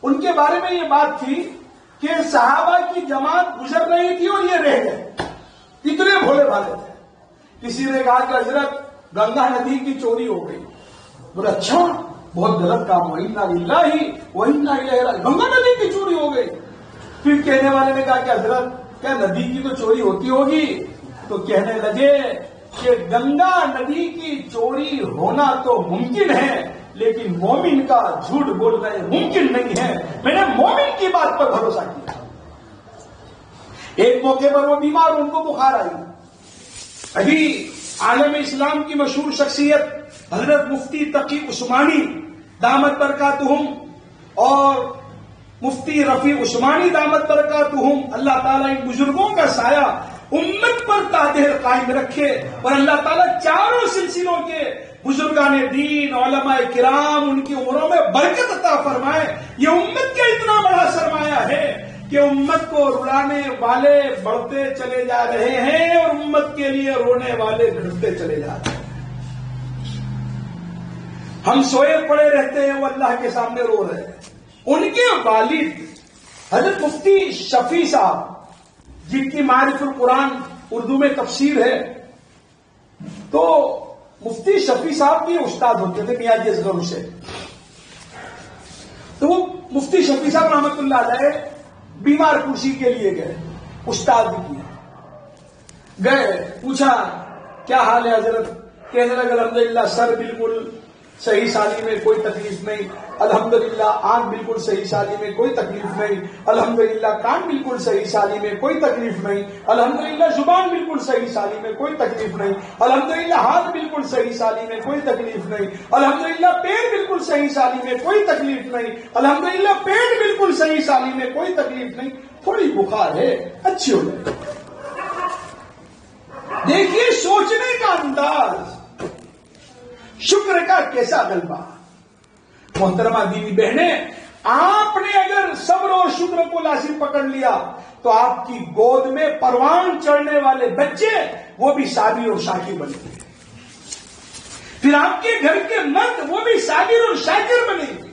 ان کے بارے میں یہ بات تھی کہ صحابہ کی جماعت گزر رہی تھی اور یہ رہ گئے، اتنے بھولے بھالے تھے۔ کسی نے کہا کہ حضرت گنگا ندی کی چوری ہو گئی، بولے اچھا بہت غلط کام ہوا، انا للہ و انا الیہ راجعون، گنگا ندی کی چوری ہو گئی۔ پھر کہنے والے نے کہا کہ حضرت کیا ندی کی تو چوری ہوتی ہوگی؟ تو کہنے لگے کہ گنگا ندی کی چوری ہونا تو ممکن ہے لیکن مومن کا جھوٹ بولنا ممکن نہیں ہے، میں نے مومن کی بات پر بھروسہ کیا۔ ایک موقع پر وہ بیمار، ان کو بخار آئی، ابھی عالم اسلام کی مشہور شخصیت حضرت مفتی تقی عثمانی دامت برکاتہم اور مفتی رفیع عثمانی دامت برکاتہم، اللہ تعالیٰ ان بزرگوں کا سایہ امت پر تادہر قائم رکھے اور اللہ تعالیٰ چاروں سلسلوں کے بزرگان دین، علماء کرام، ان کی عمروں میں برکت عطا فرمائے۔ یہ امت کا اتنا بڑا سرمایہ ہے کہ امت کو رلانے والے بڑھتے چلے جا رہے ہیں اور امت کے لیے رونے والے گھٹتے چلے جا رہے ہیں۔ ہم سوئے پڑے رہتے ہیں، وہ اللہ کے سامنے رو رہے ہیں. ان کے والد حضرت مفتی شفیع صاحب، جن کی معرف القرآن اردو میں تفسیر ہے، تو مفتی شفیع صاحب بھی استاد ہوتے تھے میاں جی اصغر حسین. تو وہ مفتی شفیع صاحب رحمۃ اللہ علیہ بیمار کرسی کے لیے گئے، استاد بھی کیا. گئے، پوچھا کیا حال ہے حضرت؟ کہنے لگا الحمدللہ سر بالکل صحیح سالی میں، کوئی تکلیف نہیں، الحمدللہ آنکھ بالکل صحیح سالی میں، کوئی تکلیف نہیں، الحمدللہ کان بالکل صحیح سالی میں، کوئی تکلیف نہیں، الحمدللہ زبان بالکل صحیح سالی میں، کوئی تکلیف نہیں، الحمدللہ ہاتھ بالکل صحیح سالی میں، کوئی تکلیف نہیں، الحمدللہ پیر بالکل صحیح سالی میں، کوئی تکلیف نہیں، الحمدللہ پیٹ بالکل صحیح سالی میں، کوئی تکلیف نہیں، تھوڑی بخار ہے، اچھی ہو جائے. دیکھیے سوچنے کا انداز، شکر کا کیسا غلبہ. محترمہ دیوی بہنیں، آپ نے اگر صبر اور شکر کو لازم پکڑ لیا تو آپ کی گود میں پروان چڑھنے والے بچے وہ بھی صابر اور شاکر بنیں گے. پھر آپ کے گھر کے مرد وہ بھی صابر اور شاکر بنیں گے.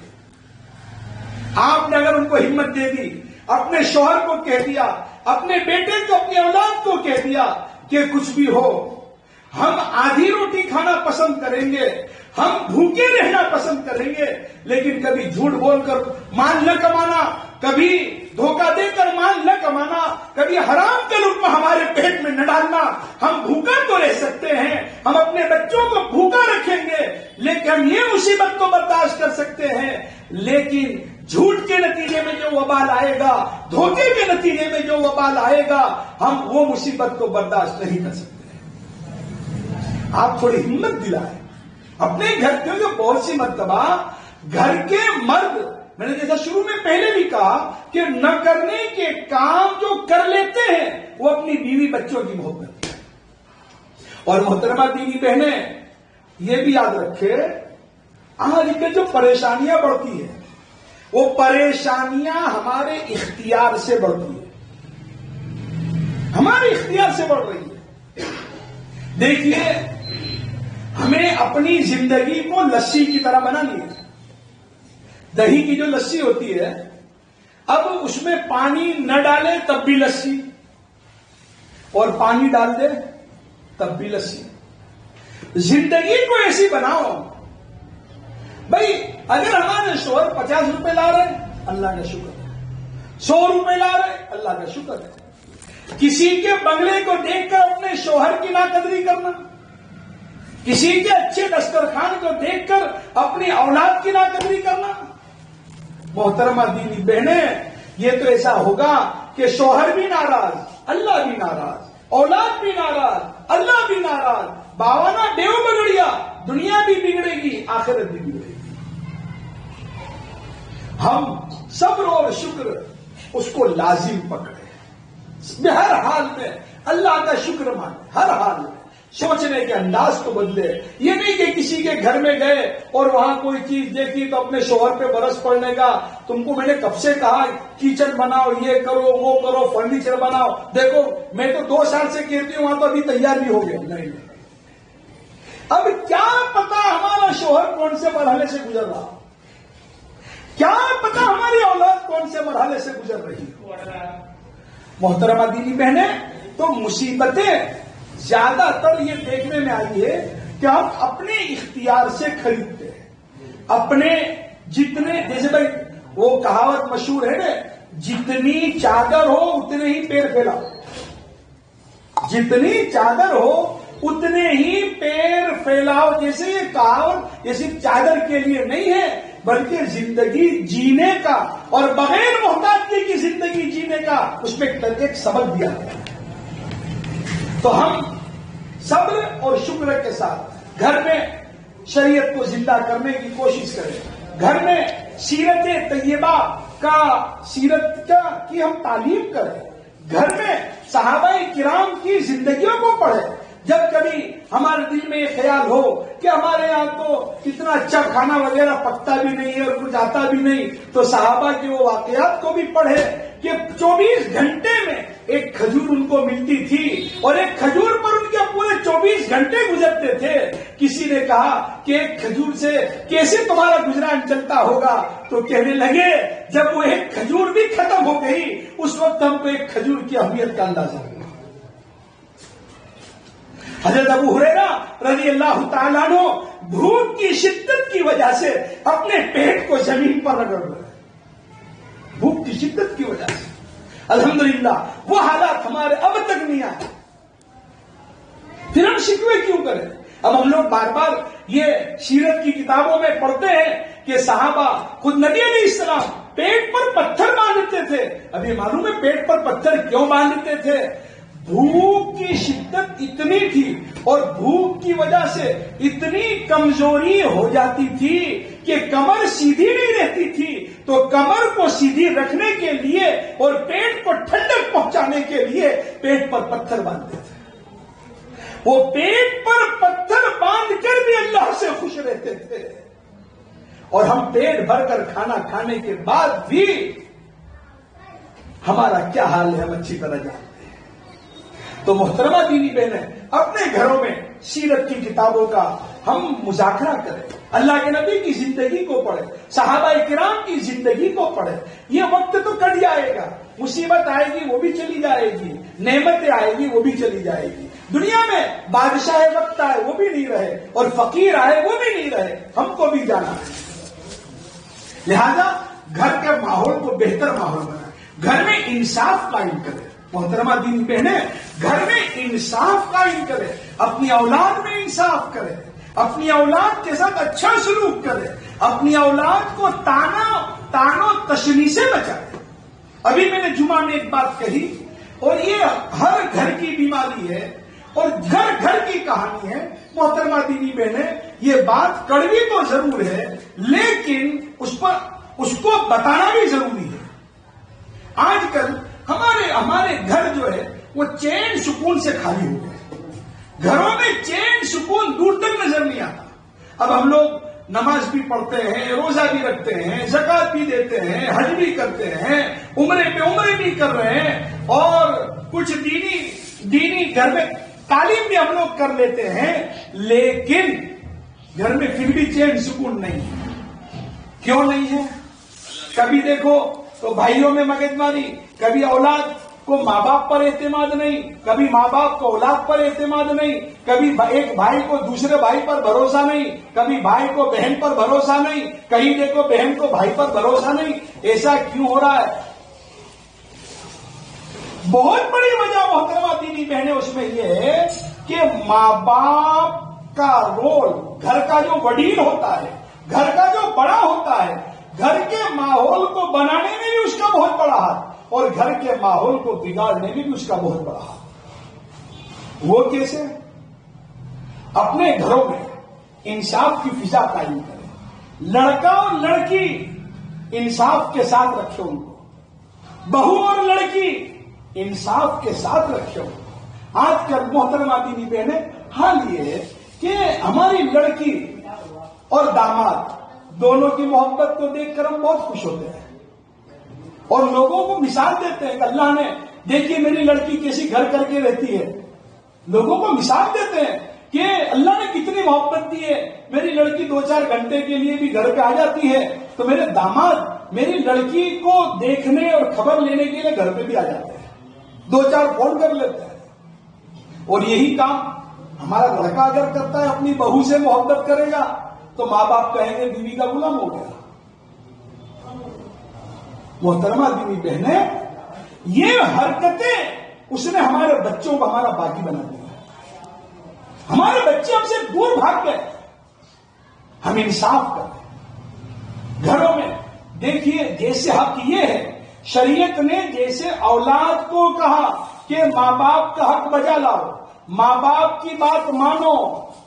آپ نے اگر ان کو ہمت دے دی، اپنے شوہر کو کہہ دیا، اپنے بیٹے کو، اپنی اولاد کو کہہ دیا کہ کچھ بھی ہو ہم آدھی روٹی کھانا پسند کریں گے، ہم بھوکے رہنا پسند کریں گے، لیکن کبھی جھوٹ بول کر مال نہ کمانا، کبھی دھوکہ دے کر مال نہ کمانا، کبھی حرام کا لقمہ ہمارے پیٹ میں نہ ڈالنا. ہم بھوکا تو رہ سکتے ہیں، ہم اپنے بچوں کو بھوکا رکھیں گے، لیکن ہم یہ مصیبت کو برداشت کر سکتے ہیں، لیکن جھوٹ کے نتیجے میں جو وبال آئے گا، دھوکے کے نتیجے میں جو وبال آئے گا، ہم وہ مصیبت کو برداشت نہیں کر سکتے. آپ تھوڑی ہمت دلائیں اپنے گھر کے. بہت سی مرتبہ گھر کے مرد، میں نے جیسا شروع میں پہلے بھی کہا کہ نہ کرنے کے کام جو کر لیتے ہیں وہ اپنی بیوی بچوں کی محبت ہے. اور محترمہ دیوی بہنیں یہ بھی یاد رکھے، آج کل جو پریشانیاں بڑھتی ہیں وہ پریشانیاں ہمارے اختیار سے بڑھتی ہیں، ہمارے اختیار سے بڑھ رہی ہے. دیکھیے ہمیں اپنی زندگی کو لسی کی طرح بنانی ہے. دہی کی جو لسی ہوتی ہے، اب اس میں پانی نہ ڈالے تب بھی لسی، اور پانی ڈال دے تب بھی لسی. زندگی کو ایسی بناؤ بھائی، اگر ہمارے شوہر 50 روپے لا رہے اللہ کا شکر ہے، 100 روپے لا رہے اللہ کا شکر ہے. کسی کے بنگلے کو دیکھ کر اپنے شوہر کی ناقدری کرنا، کسی کے اچھے دسترخوان کو دیکھ کر اپنی اولاد کی ناقدری کرنا. محترمہ دینی بہنیں، یہ تو ایسا ہوگا کہ شوہر بھی ناراض، اللہ بھی ناراض، اولاد بھی ناراض، اللہ بھی ناراض. باوانا دیو بگڑیا، دنیا بھی بگڑے گی، آخرت بھی بگڑے گی. ہم صبر اور شکر اس کو لازم پکڑے، ہر حال میں اللہ کا شکر مانے، ہر حال میں. سوچنے کے انداز کو بدلے. یہ نہیں کہ کسی کے گھر میں گئے اور وہاں کوئی چیز دیکھی تو اپنے شوہر پہ برس پڑنے کا. تم کو میں نے کب سے کہا کچن بناؤ، یہ کرو وہ کرو، فرنیچر بناؤ، دیکھو میں تو 2 سال سے کہتی ہوں وہاں تو ابھی تیار بھی ہو گیا. نہیں، اب کیا پتا ہمارا شوہر کون سے مرحلے سے گزر رہا، کیا پتا ہماری اولاد کون سے مرحلے سے گزر رہی. محترمہ دینی بہنیں، تو مصیبتیں زیادہ تر یہ دیکھنے میں آئی ہے کہ ہم اپنے اختیار سے خریدتے ہیں. اپنے جتنے، جیسے بھائی وہ کہاوت مشہور ہے نا، جتنی چادر ہو اتنے ہی پیر پھیلاؤ. جتنی چادر ہو اتنے ہی پیر پھیلاؤ. جیسے یہ کہاوت یہ صرف چادر کے لیے نہیں ہے، بلکہ زندگی جینے کا اور بغیر محتاجی کی زندگی جینے کا اس میں ایک سبق دیا گیا. تو ہم صبر اور شکر کے ساتھ گھر میں شریعت کو زندہ کرنے کی کوشش کریں. گھر میں سیرت طیبہ سیرت کی ہم تعلیم کریں. گھر میں صحابہ کرام کی زندگیوں کو پڑھیں. جب کبھی ہمارے دل میں یہ خیال ہو کہ ہمارے یہاں تو اتنا اچھا کھانا وغیرہ پکتا بھی نہیں ہے اور کچھ آتا بھی نہیں، تو صحابہ کے وہ واقعات کو بھی پڑھیں کہ 24 گھنٹے میں ایک کھجور ان کو ملتی تھی، اور ایک کھجور پر ان کے پورے 24 گھنٹے گزرتے تھے. کسی نے کہا کہ ایک کھجور سے کیسے تمہارا گزران چلتا ہوگا؟ تو کہنے لگے جب وہ ایک کھجور بھی ختم ہو گئی اس وقت ہم کو ایک کھجور کی اہمیت کا اندازہ ہوا. حضرت ابو ہریرہ رضی اللہ تعالیٰ عنہ بھوک کی شدت کی وجہ سے اپنے پیٹ کو زمین پر رگڑ رہے. بھوک کی شدت کی وجہ سے الحمدللہ وہ حالات ہمارے اب تک نہیں آئے. پھر ہم شکوے کیوں کریں؟ اب ہم لوگ بار بار یہ سیرت کی کتابوں میں پڑھتے ہیں کہ صحابہ خود نبی علیہ السلام پیٹ پر پتھر باندھتے تھے. اب یہ معلوم ہے پیٹ پر پتھر کیوں باندھتے تھے؟ بھوک کی شدت اتنی تھی اور بھوک کی وجہ سے اتنی کمزوری ہو جاتی تھی کہ کمر سیدھی نہیں رہتی تھی. تو کمر کو سیدھی رکھنے کے لیے اور پیٹ کو ٹھنڈک پہنچانے کے لیے پیٹ پر پتھر باندھتے تھے. وہ پیٹ پر پتھر باندھ کر بھی اللہ سے خوش رہتے تھے. اور ہم پیٹ بھر کر کھانا کھانے کے بعد بھی ہمارا کیا حال ہے ہم اچھی طرح جانتے ہیں. تو محترمہ دینی بہنیں اپنے گھروں میں سیرت کی کتابوں کا ہم مذاکرہ کریں. اللہ کے نبی کی زندگی کو پڑھیں, صحابہ کرام کی زندگی کو پڑھیں. یہ وقت تو کٹ جائے گا, مصیبت آئے گی وہ بھی چلی جائے گی, نعمتیں آئے گی وہ بھی چلی جائے گی. دنیا میں بادشاہ وقت آئے وہ بھی نہیں رہے اور فقیر آئے وہ بھی نہیں رہے, ہم کو بھی جانا ہے. لہذا گھر کے ماحول کو بہتر ماحول بنائیں, گھر میں انصاف قائم کریں. محترمہ دین بہنیں گھر میں انصاف قائم کریں, اپنی اولاد میں انصاف کریں, اپنی اولاد کے ساتھ اچھا سلوک کریں, اپنی اولاد کو تانو تشنی سے بچائیں. ابھی میں نے جمعہ میں ایک بات کہی اور یہ ہر گھر کی بیماری ہے اور گھر گھر کی کہانی ہے. محترمہ دینی بہنیں یہ بات کڑوی تو ضرور ہے لیکن اس کو بتانا بھی ضروری ہے. آج کل ہمارے گھر جو ہے وہ چین سکون سے خالی ہو گئے. گھروں میں چین سکون دور تک نظر نہیں آتا. اب ہم لوگ نماز بھی پڑھتے ہیں, روزہ بھی رکھتے ہیں, زکات بھی دیتے ہیں, حج بھی کرتے ہیں, عمرے پہ عمرے بھی کر رہے ہیں اور کچھ دینی گھر میں تعلیم بھی ہم لوگ کر لیتے ہیں, لیکن گھر میں پھر بھی چین سکون نہیں ہے. کیوں نہیں ہے؟ کبھی دیکھو تو بھائیوں میں مگزماری, کبھی اولاد کو ماں باپ پر اعتماد نہیں, کبھی ماں باپ کو اولاد پر اعتماد نہیں, کبھی ایک بھائی کو دوسرے بھائی پر بھروسہ نہیں, کبھی بھائی کو بہن پر بھروسہ نہیں, کہیں دیکھو بہن کو بھائی پر بھروسہ نہیں. ایسا کیوں ہو رہا ہے؟ بہت بڑی وجہ محترمہ دینی بہنیں اس میں یہ ہے کہ ماں باپ کا رول, گھر کا جو وڈیل ہوتا ہے, گھر کا جو بڑا ہوتا ہے, گھر کے ماحول کو بنانے میں بھی اس کا بہت بڑا ہاتھ اور گھر کے ماحول کو بگاڑنے میں بھی اس کا بہت بڑا ہاتھ. وہ کیسے؟ اپنے گھروں میں انصاف کی فضا قائم کریں. لڑکا اور لڑکی انصاف کے ساتھ رکھے ان کو, بہو اور لڑکی انصاف کے ساتھ رکھے ان کو. آج کل محترمہ دینی بہنیں حال یہ ہے کہ ہماری لڑکی اور داماد دونوں کی محبت کو دیکھ کر ہم بہت خوش ہوتے ہیں اور لوگوں کو مثال دیتے ہیں کہ اللہ نے دیکھیے میری لڑکی کیسی گھر کر کے رہتی ہے. لوگوں کو مثال دیتے ہیں کہ اللہ نے کتنی محبت دی ہے, میری لڑکی 2-4 گھنٹے کے لیے بھی گھر پہ آ جاتی ہے تو میرے داماد میری لڑکی کو دیکھنے اور خبر لینے کے لیے گھر پہ بھی آ جاتے ہیں, 2-4 فون کر لیتے ہیں. اور یہی کام ہمارا لڑکا اگر کرتا ہے, اپنی بہو سے محبت کرے گا تو ماں باپ کہیں گے بیوی کا غلام ہو گیا. محترمہ دینی بہنیں یہ حرکتیں اس نے ہمارے بچوں کو ہمارا باغی بنا دیا. ہمارے بچے ہم سے دور بھاگ گئے. ہم انصاف کریں گھروں میں. دیکھیے جیسے حق یہ ہے, شریعت نے جیسے اولاد کو کہا کہ ماں باپ کا حق بجا لاؤ, ماں باپ کی بات مانو,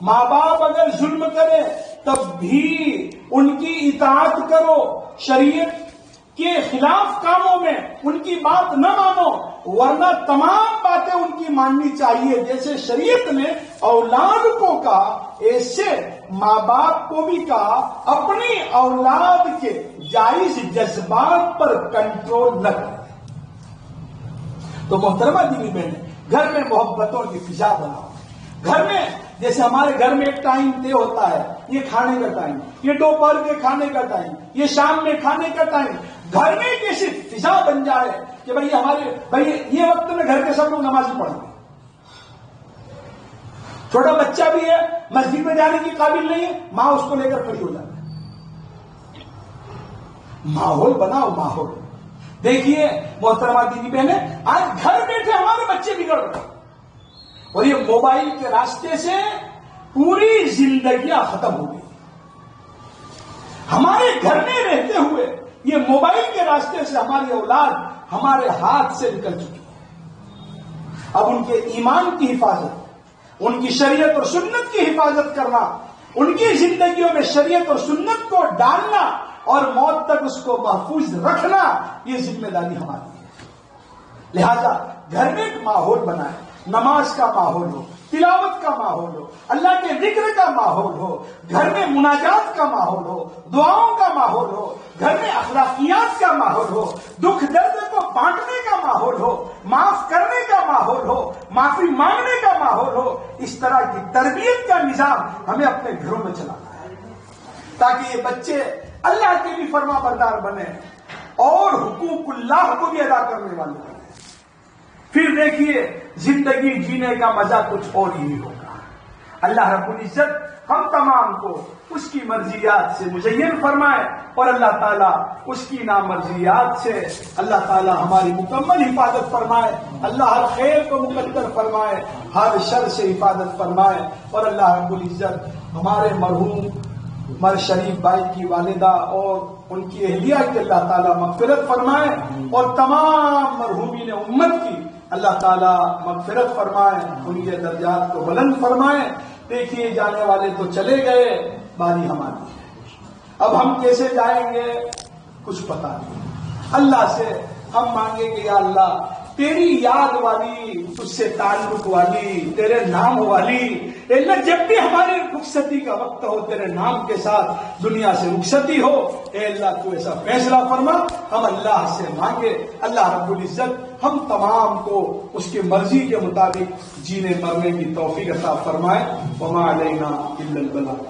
ماں باپ اگر ظلم کرے تب بھی ان کی اطاعت کرو, شریعت کے خلاف کاموں میں ان کی بات نہ مانو ورنہ تمام باتیں ان کی ماننی چاہیے. جیسے شریعت نے اولاد کو کہا ایسے ماں باپ کو بھی کہا اپنی اولاد کے جائز جذبات پر کنٹرول نہ کریں. تو محترمہ دینی بہنیں گھر میں محبتوں کی فضا بناؤ, گھر میں جیسے ہمارے گھر میں ایک ٹائم طے ہوتا ہے، یہ کھانے کا ٹائم، یہ دوپہر کے کھانے کا ٹائم، یہ شام میں کھانے کا ٹائم، گھر میں ایک ایسی فضا بن جائے کہ بھائی یہ وقت میں گھر کے سب لوگ نماز پڑھیں گے. چھوٹا بچہ بھی ہے، مسجد میں جانے کی قابل نہیں ہے، ماں اس کو لے کر کھڑی ہو جاتی ہے. ماحول بناؤ، ماحول. دیکھیے محترمہ دیدی بہنیں، آج گھر بیٹھے ہمارے بچے بگڑ رہے ہیں، اور یہ موبائل کے راستے سے پوری زندگیاں ختم ہو گئی. ہمارے گھر میں رہتے ہوئے یہ موبائل کے راستے سے ہماری اولاد ہمارے ہاتھ سے نکل چکی ہے. اب ان کے ایمان کی حفاظت، ان کی شریعت اور سنت کی حفاظت کرنا، ان کی زندگیوں میں شریعت اور سنت کو ڈالنا اور موت تک اس کو محفوظ رکھنا، یہ ذمہ داری ہماری ہے. لہذا گھر میں ایک ماحول بنائیں، نماز کا ماحول ہو، تلاوت کا ماحول ہو، اللہ کے ذکر کا ماحول ہو، گھر میں مناجات کا ماحول ہو، دعاؤں کا ماحول ہو، گھر میں اخلاقیات کا ماحول ہو، دکھ درد کو بانٹنے کا ماحول ہو، معاف کرنے کا ماحول ہو، معافی مانگنے کا ماحول ہو. اس طرح کی تربیت کا نظام ہمیں اپنے گھروں میں چلانا ہے تاکہ یہ بچے اللہ کے بھی فرما بردار بنے اور حقوق اللہ کو بھی ادا کرنے والے بنے. پھر دیکھیے زندگی جینے کا مزہ کچھ اور ہی ہوگا. اللہ رب العزت ہم تمام کو اس کی مرضیات سے مزین فرمائے اور اللہ تعالیٰ اس کی نامرضیات سے اللہ تعالیٰ ہماری مکمل حفاظت فرمائے. اللہ ہر خیر کو مقدر فرمائے، ہر شر سے حفاظت فرمائے. اور اللہ رب العزت ہمارے مرحوم مر شریف بھائی کی والدہ اور ان کی اہلیہ کی اللہ تعالیٰ مغفرت فرمائے اور تمام مرحومین امت کی اللہ تعالیٰ مغفرت فرمائے، ان کے درجات کو بلند فرمائے. دیکھیے جانے والے تو چلے گئے، باری ہماری ہے. اب ہم کیسے جائیں گے کچھ پتا نہیں. اللہ سے ہم مانگیں گے یا اللہ تیری یاد والی، تجھ سے تعلق والی، تیرے نام والی، اللہ جب بھی ہماری رخصتی کا وقت ہو تیرے نام کے ساتھ دنیا سے رخصتی ہو، اے اللہ تو ایسا فیصلہ فرما. ہم اللہ سے مانگے اللہ رب العزت ہم تمام کو اس کی مرضی کے مطابق جینے مرنے کی توفیق عطا فرمائے. وما علینا الا البلاغ.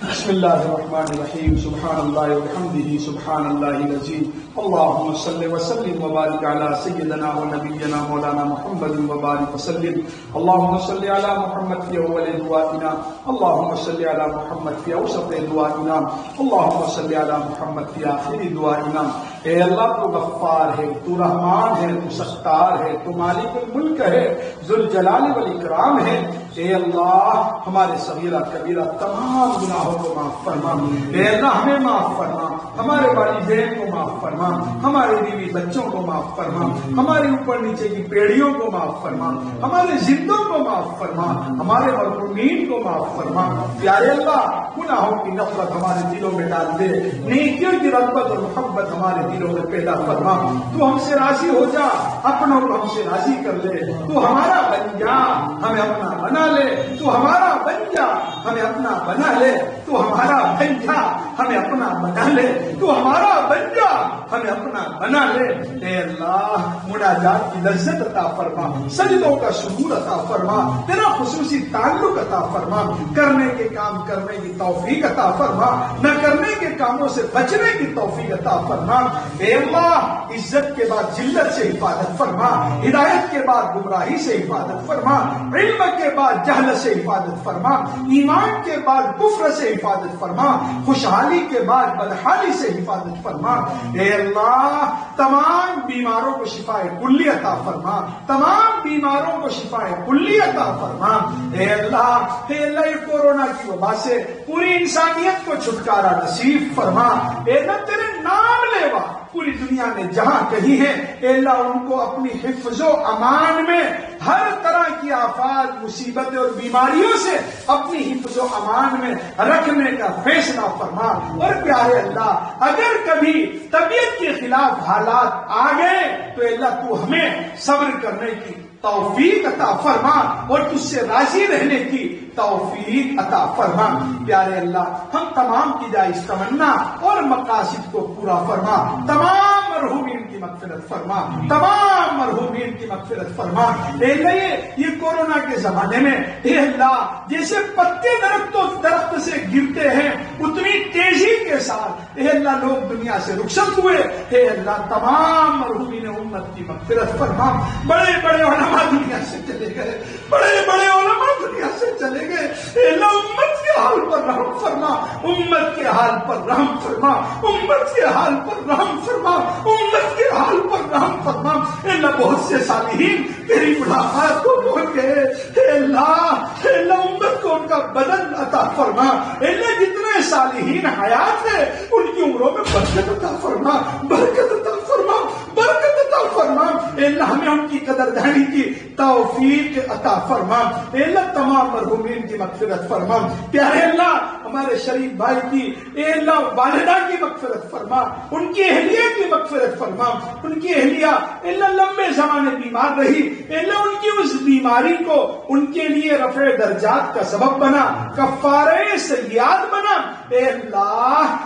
بسم اللہ الرحمن الرحیم. سبحان اللہ وبحمدہ سبحان اللہ العظیم. اللهم صل وسلم وبارك على سيدنا ونبينا مولانا محمد وبارك وسلم. اللهم صل على محمد في اول دعائنا، اللهم صل على محمد في اوسط دعائنا، اللهم صل على محمد في اخر دعائنا. اے اللہ تو غفار ہے، تو رحمان ہے، تو ستار ہے، تو مالک الملک ہے، ذو الجلال والاکرام ہے. اے اللہ ہمارے صغیرہ کبیرہ تمام گناہوں کو معاف فرما. اے اللہ ہمیں معاف فرما، ہمارے والدین کو معاف فرما، ہمارے بیوی بچوں کو معاف فرما، ہمارے اوپر نیچے کی پیڑھیوں کو معاف فرما، ہمارے زندوں کو معاف فرما، ہمارے مرحومین کو معاف فرما. پیارے اللہ گناہوں کی نفرت ہمارے دلوں میں ڈال دے، نیکیوں کی رغبت اور محبت ہمارے دلوں میں پیدا فرما. تو ہم سے راضی ہو جا، اپنوں کو ہم سے راضی کر لے. تو ہمارا بن جا، ہمیں اپنا بنا لے. تو ہمارا بن جا، ہمیں اپنا بنا لے. تو ہمارا بن جا، ہمیں اپنا بنا لے. تو ہمارا بن جا، ہمیں اپنا بنا لے. اے اللہ مناجات کی لذت عطا فرما، سجدوں کا شکور عطا فرما، تیرا خصوصی تعلق عطا فرما. کرنے کے کام کرنے کی توفیق عطا فرما، نہ کرنے کے کاموں سے بچنے کی توفیق عطا فرما. اے اللہ عزت کے بعد ذلت سے حفاظت فرما، ہدایت کے بعد گمراہی سے حفاظت فرما، علم کے بعد جہل سے حفاظت فرما، ایمان کے بعد کفر سے حفاظت فرما، خوشحالی کے بعد بدحالی سے حفاظت فرما. اے اللہ تمام بیماروں کو شفائے کلی عطا فرما، تمام بیماروں کو شفائے کلی عطا فرما. اے اللہ یہ کورونا کی وبا سے پوری انسانیت کو چھٹکارا نصیب فرما. اے اللہ تیرے نام لیوا پوری دنیا میں جہاں کہیں ہے، اے اللہ ان کو اپنی حفظ و امان میں ہر طرح کی آفات مصیبتیں اور بیماریوں سے اپنی حفظ و امان میں رکھنے کا فیصلہ فرما. اور پیارے اللہ اگر کبھی طبیعت کے خلاف حالات آ گئے تو اے اللہ تو ہمیں صبر کرنے کی توفیق عطا فرما اور تجھ سے راضی رہنے کی توفیق عطا فرما۔ پیارے اللہ، ہم تمام کی جائز تمنا اور مقاصد کو پورا فرما، تمام مرحومین کی مغفرت فرما، تمام مرحومین کی مغفرت فرما۔ اے اللہ، یہ کورونا کے زمانے میں اے اللہ جیسے پتے درخت سے گرتے ہیں اتنی تیزی کے ساتھ اے اللہ لوگ دنیا سے رخصت ہوئے۔ اے اللہ تمام مرحومین امت کی مغفرت فرما۔ بڑے بڑے علماء دنیا سے چلے گئے، بڑے بڑے علماء دنیا سے چلے گئے۔ اے اللہ امت کے حال پر رحم فرما، امت کے حال پر رحم فرما، امت کے حال پر رحم فرما، امت کے حال پر رحم فرما۔ اے اللہ بہت سے صالحین تیری ملاقات کو بھول گئے۔ اے اللہ امت کو ان کا بدن عطا فرما۔ اے اللہ جتنے صالحین حیات ہیں ان کی عمروں میں برکت عطا فرما، برکت عطا فرما، برکت عطا فرما۔ اے اللہ ہمیں ان کی قدردانی کی توفیق عطا فرما۔ اے اللہ تمام مرحومین کی مغفرت فرما۔ پیارے اللہ ہمارے شریف بھائی کی اے اللہ والدہ کی مغفرت فرما، ان کی اہلیہ کی مغفرت فرما۔ ان کی اہلیہ اے اللہ لمبے زمانے بیمار رہی، اے اللہ ان کی اس بیماری کو ان کے لیے رفع درجات کا سبب بنا، کفارہ سیئات بنا۔ اے اللہ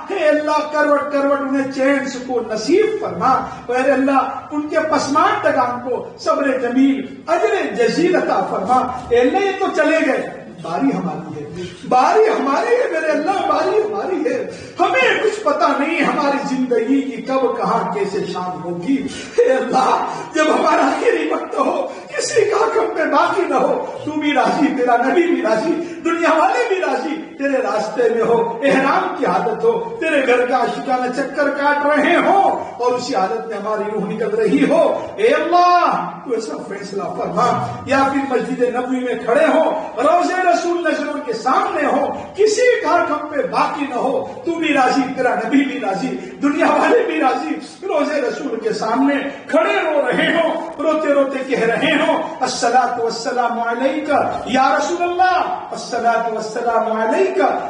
کروٹ کروٹ انہیں چین سکون نصیب فرما۔ اے اللہ ان کے پسماندگان کو صبر جمیل اجر جزیل عطا فرما۔ اے اللہ یہ تو چلے گئے، باری ہماری ہے، باری ہماری ہے میرے اللہ، باری ہماری ہے۔ ہمیں کچھ پتا نہیں ہماری زندگی کی کب کہاں کیسے شام ہوگی۔ اے اللہ جب ہمارا آخری وقت ہو، کسی کا ہم پہ باقی نہ ہو، تو بھی راضی، تیرا نبی بھی راضی، دنیا والے بھی راضی، تیرے راستے میں ہو، احرام کی عادت ہو، تیرے گھر کا عاشقانہ چکر کاٹ رہے ہو اور اسی حالت میں ہماری روح نکل رہی ہو۔ اے اللہ تو ایسا فیصلہ فرما، یا پھر مسجد نبوی میں کھڑے ہو، روضے رسول نظروں کے سامنے ہو، کسی کا ہم پہ باقی نہ ہو، تو بھی راضی، تیرا نبی بھی راضی، دنیا والے بھی راضی، روضے رسول کے سامنے کھڑے رو رہے ہو، روتے روتے کہہ رہے ہو الصلاۃ والسلام علیک یا رسول اللہ، الصلاۃ والسلام علیک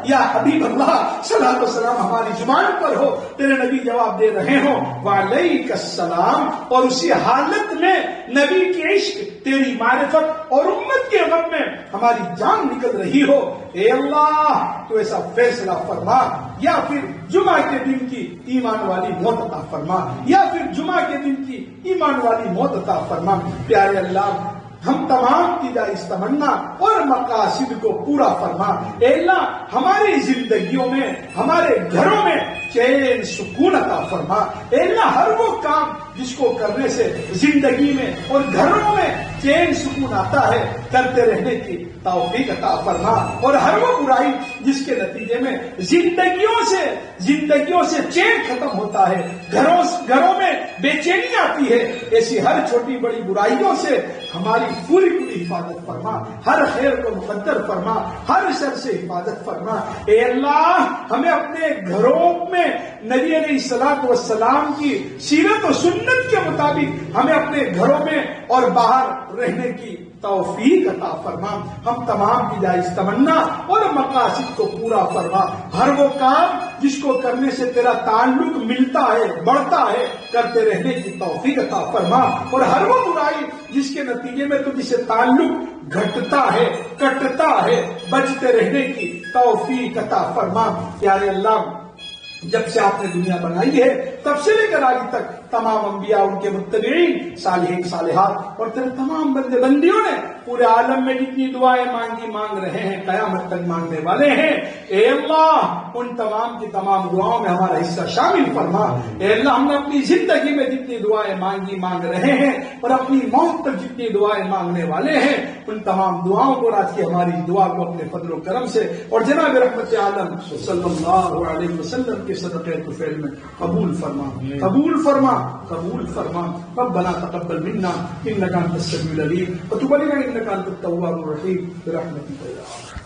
یا حبیب اللہ، صلاۃ والسلام ہماری زبان پر ہو، تیرے نبی جواب دے رہے ہو وعلیک السلام، اور اسی حالت میں نبی کی عشق، تیری معرفت اور امت کے غم میں ہماری جان نکل رہی ہو۔ اے اللہ تو ایسا فیصلہ فرما، یا پھر جمعہ کے دن کی ایمان والی موت عطا فرما، یا پھر جمعہ کے دن کی ایمان والی موت عطا فرما۔ پیارے اللہ ہم تمام کی جائز تمنا اور مقاصد کو پورا فرما۔ اے اللہ ہماری زندگیوں میں، ہمارے گھروں میں چین سکون عطا فرما۔ اے اللہ ہر وہ کام جس کو کرنے سے زندگی میں اور گھروں میں چین سکون آتا ہے کرتے رہنے کی توفیق عطا فرما، اور ہر وہ برائی جس کے نتیجے میں زندگیوں سے چین ختم ہوتا ہے، گھروں میں بے چینی آتی ہے، ایسی ہر چھوٹی بڑی برائیوں سے ہماری پوری حفاظت فرما، ہر خیر کو مقدر فرما، ہر شر سے حفاظت فرما۔ اے اللہ ہمیں اپنے گھروں میں نبی علیہ الصلوۃ والسلام کی سیرت و سنت کے مطابق ہمیں اپنے گھروں میں اور باہر رہنے کی توفیق عطا فرما۔ ہم تمام کی جائز تمنا اور مقاصد کو پورا فرما، ہر وہ کام جس کو کرنے سے تیرا تعلق ملتا ہے، بڑھتا ہے، کرتے رہنے کی توفیق عطا فرما، اور ہر وہ برائی جس کے نتیجے میں تجھ سے تعلق گھٹتا ہے، کٹتا ہے، بچتے رہنے کی توفیق عطا فرما۔ پیارے اللہ جب سے آپ نے دنیا بنائی ہے تب سے لے کر آج تک تمام انبیاء، ان کے متبعین، صالحین صالحات اور تیرے تمام بندے بندیوں نے پورے عالم میں جتنی دعائیں مانگ رہے ہیں، قیامت تک مانگنے والے ہیں، اے اللہ ان تمام کی تمام دعاؤں میں ہمارا حصہ شامل فرما۔ اے اللہ ہم نے اپنی زندگی میں جتنی دعائیں مانگ رہے ہیں اور اپنی موت تک جتنی دعائیں مانگنے والے ہیں، ان تمام دعاؤں کو آج کی ہماری دعا کو اپنے فضل و کرم سے اور جناب رحمت عالم صلی اللہ علیہ وسلم کے صدقے طفیل میں قبول فرما، قبول فرما، قبول فرما۔ ربنا تقبل منا انك انت السميع العليم وتب علينا انك انت التواب الرحيم برحمتك يا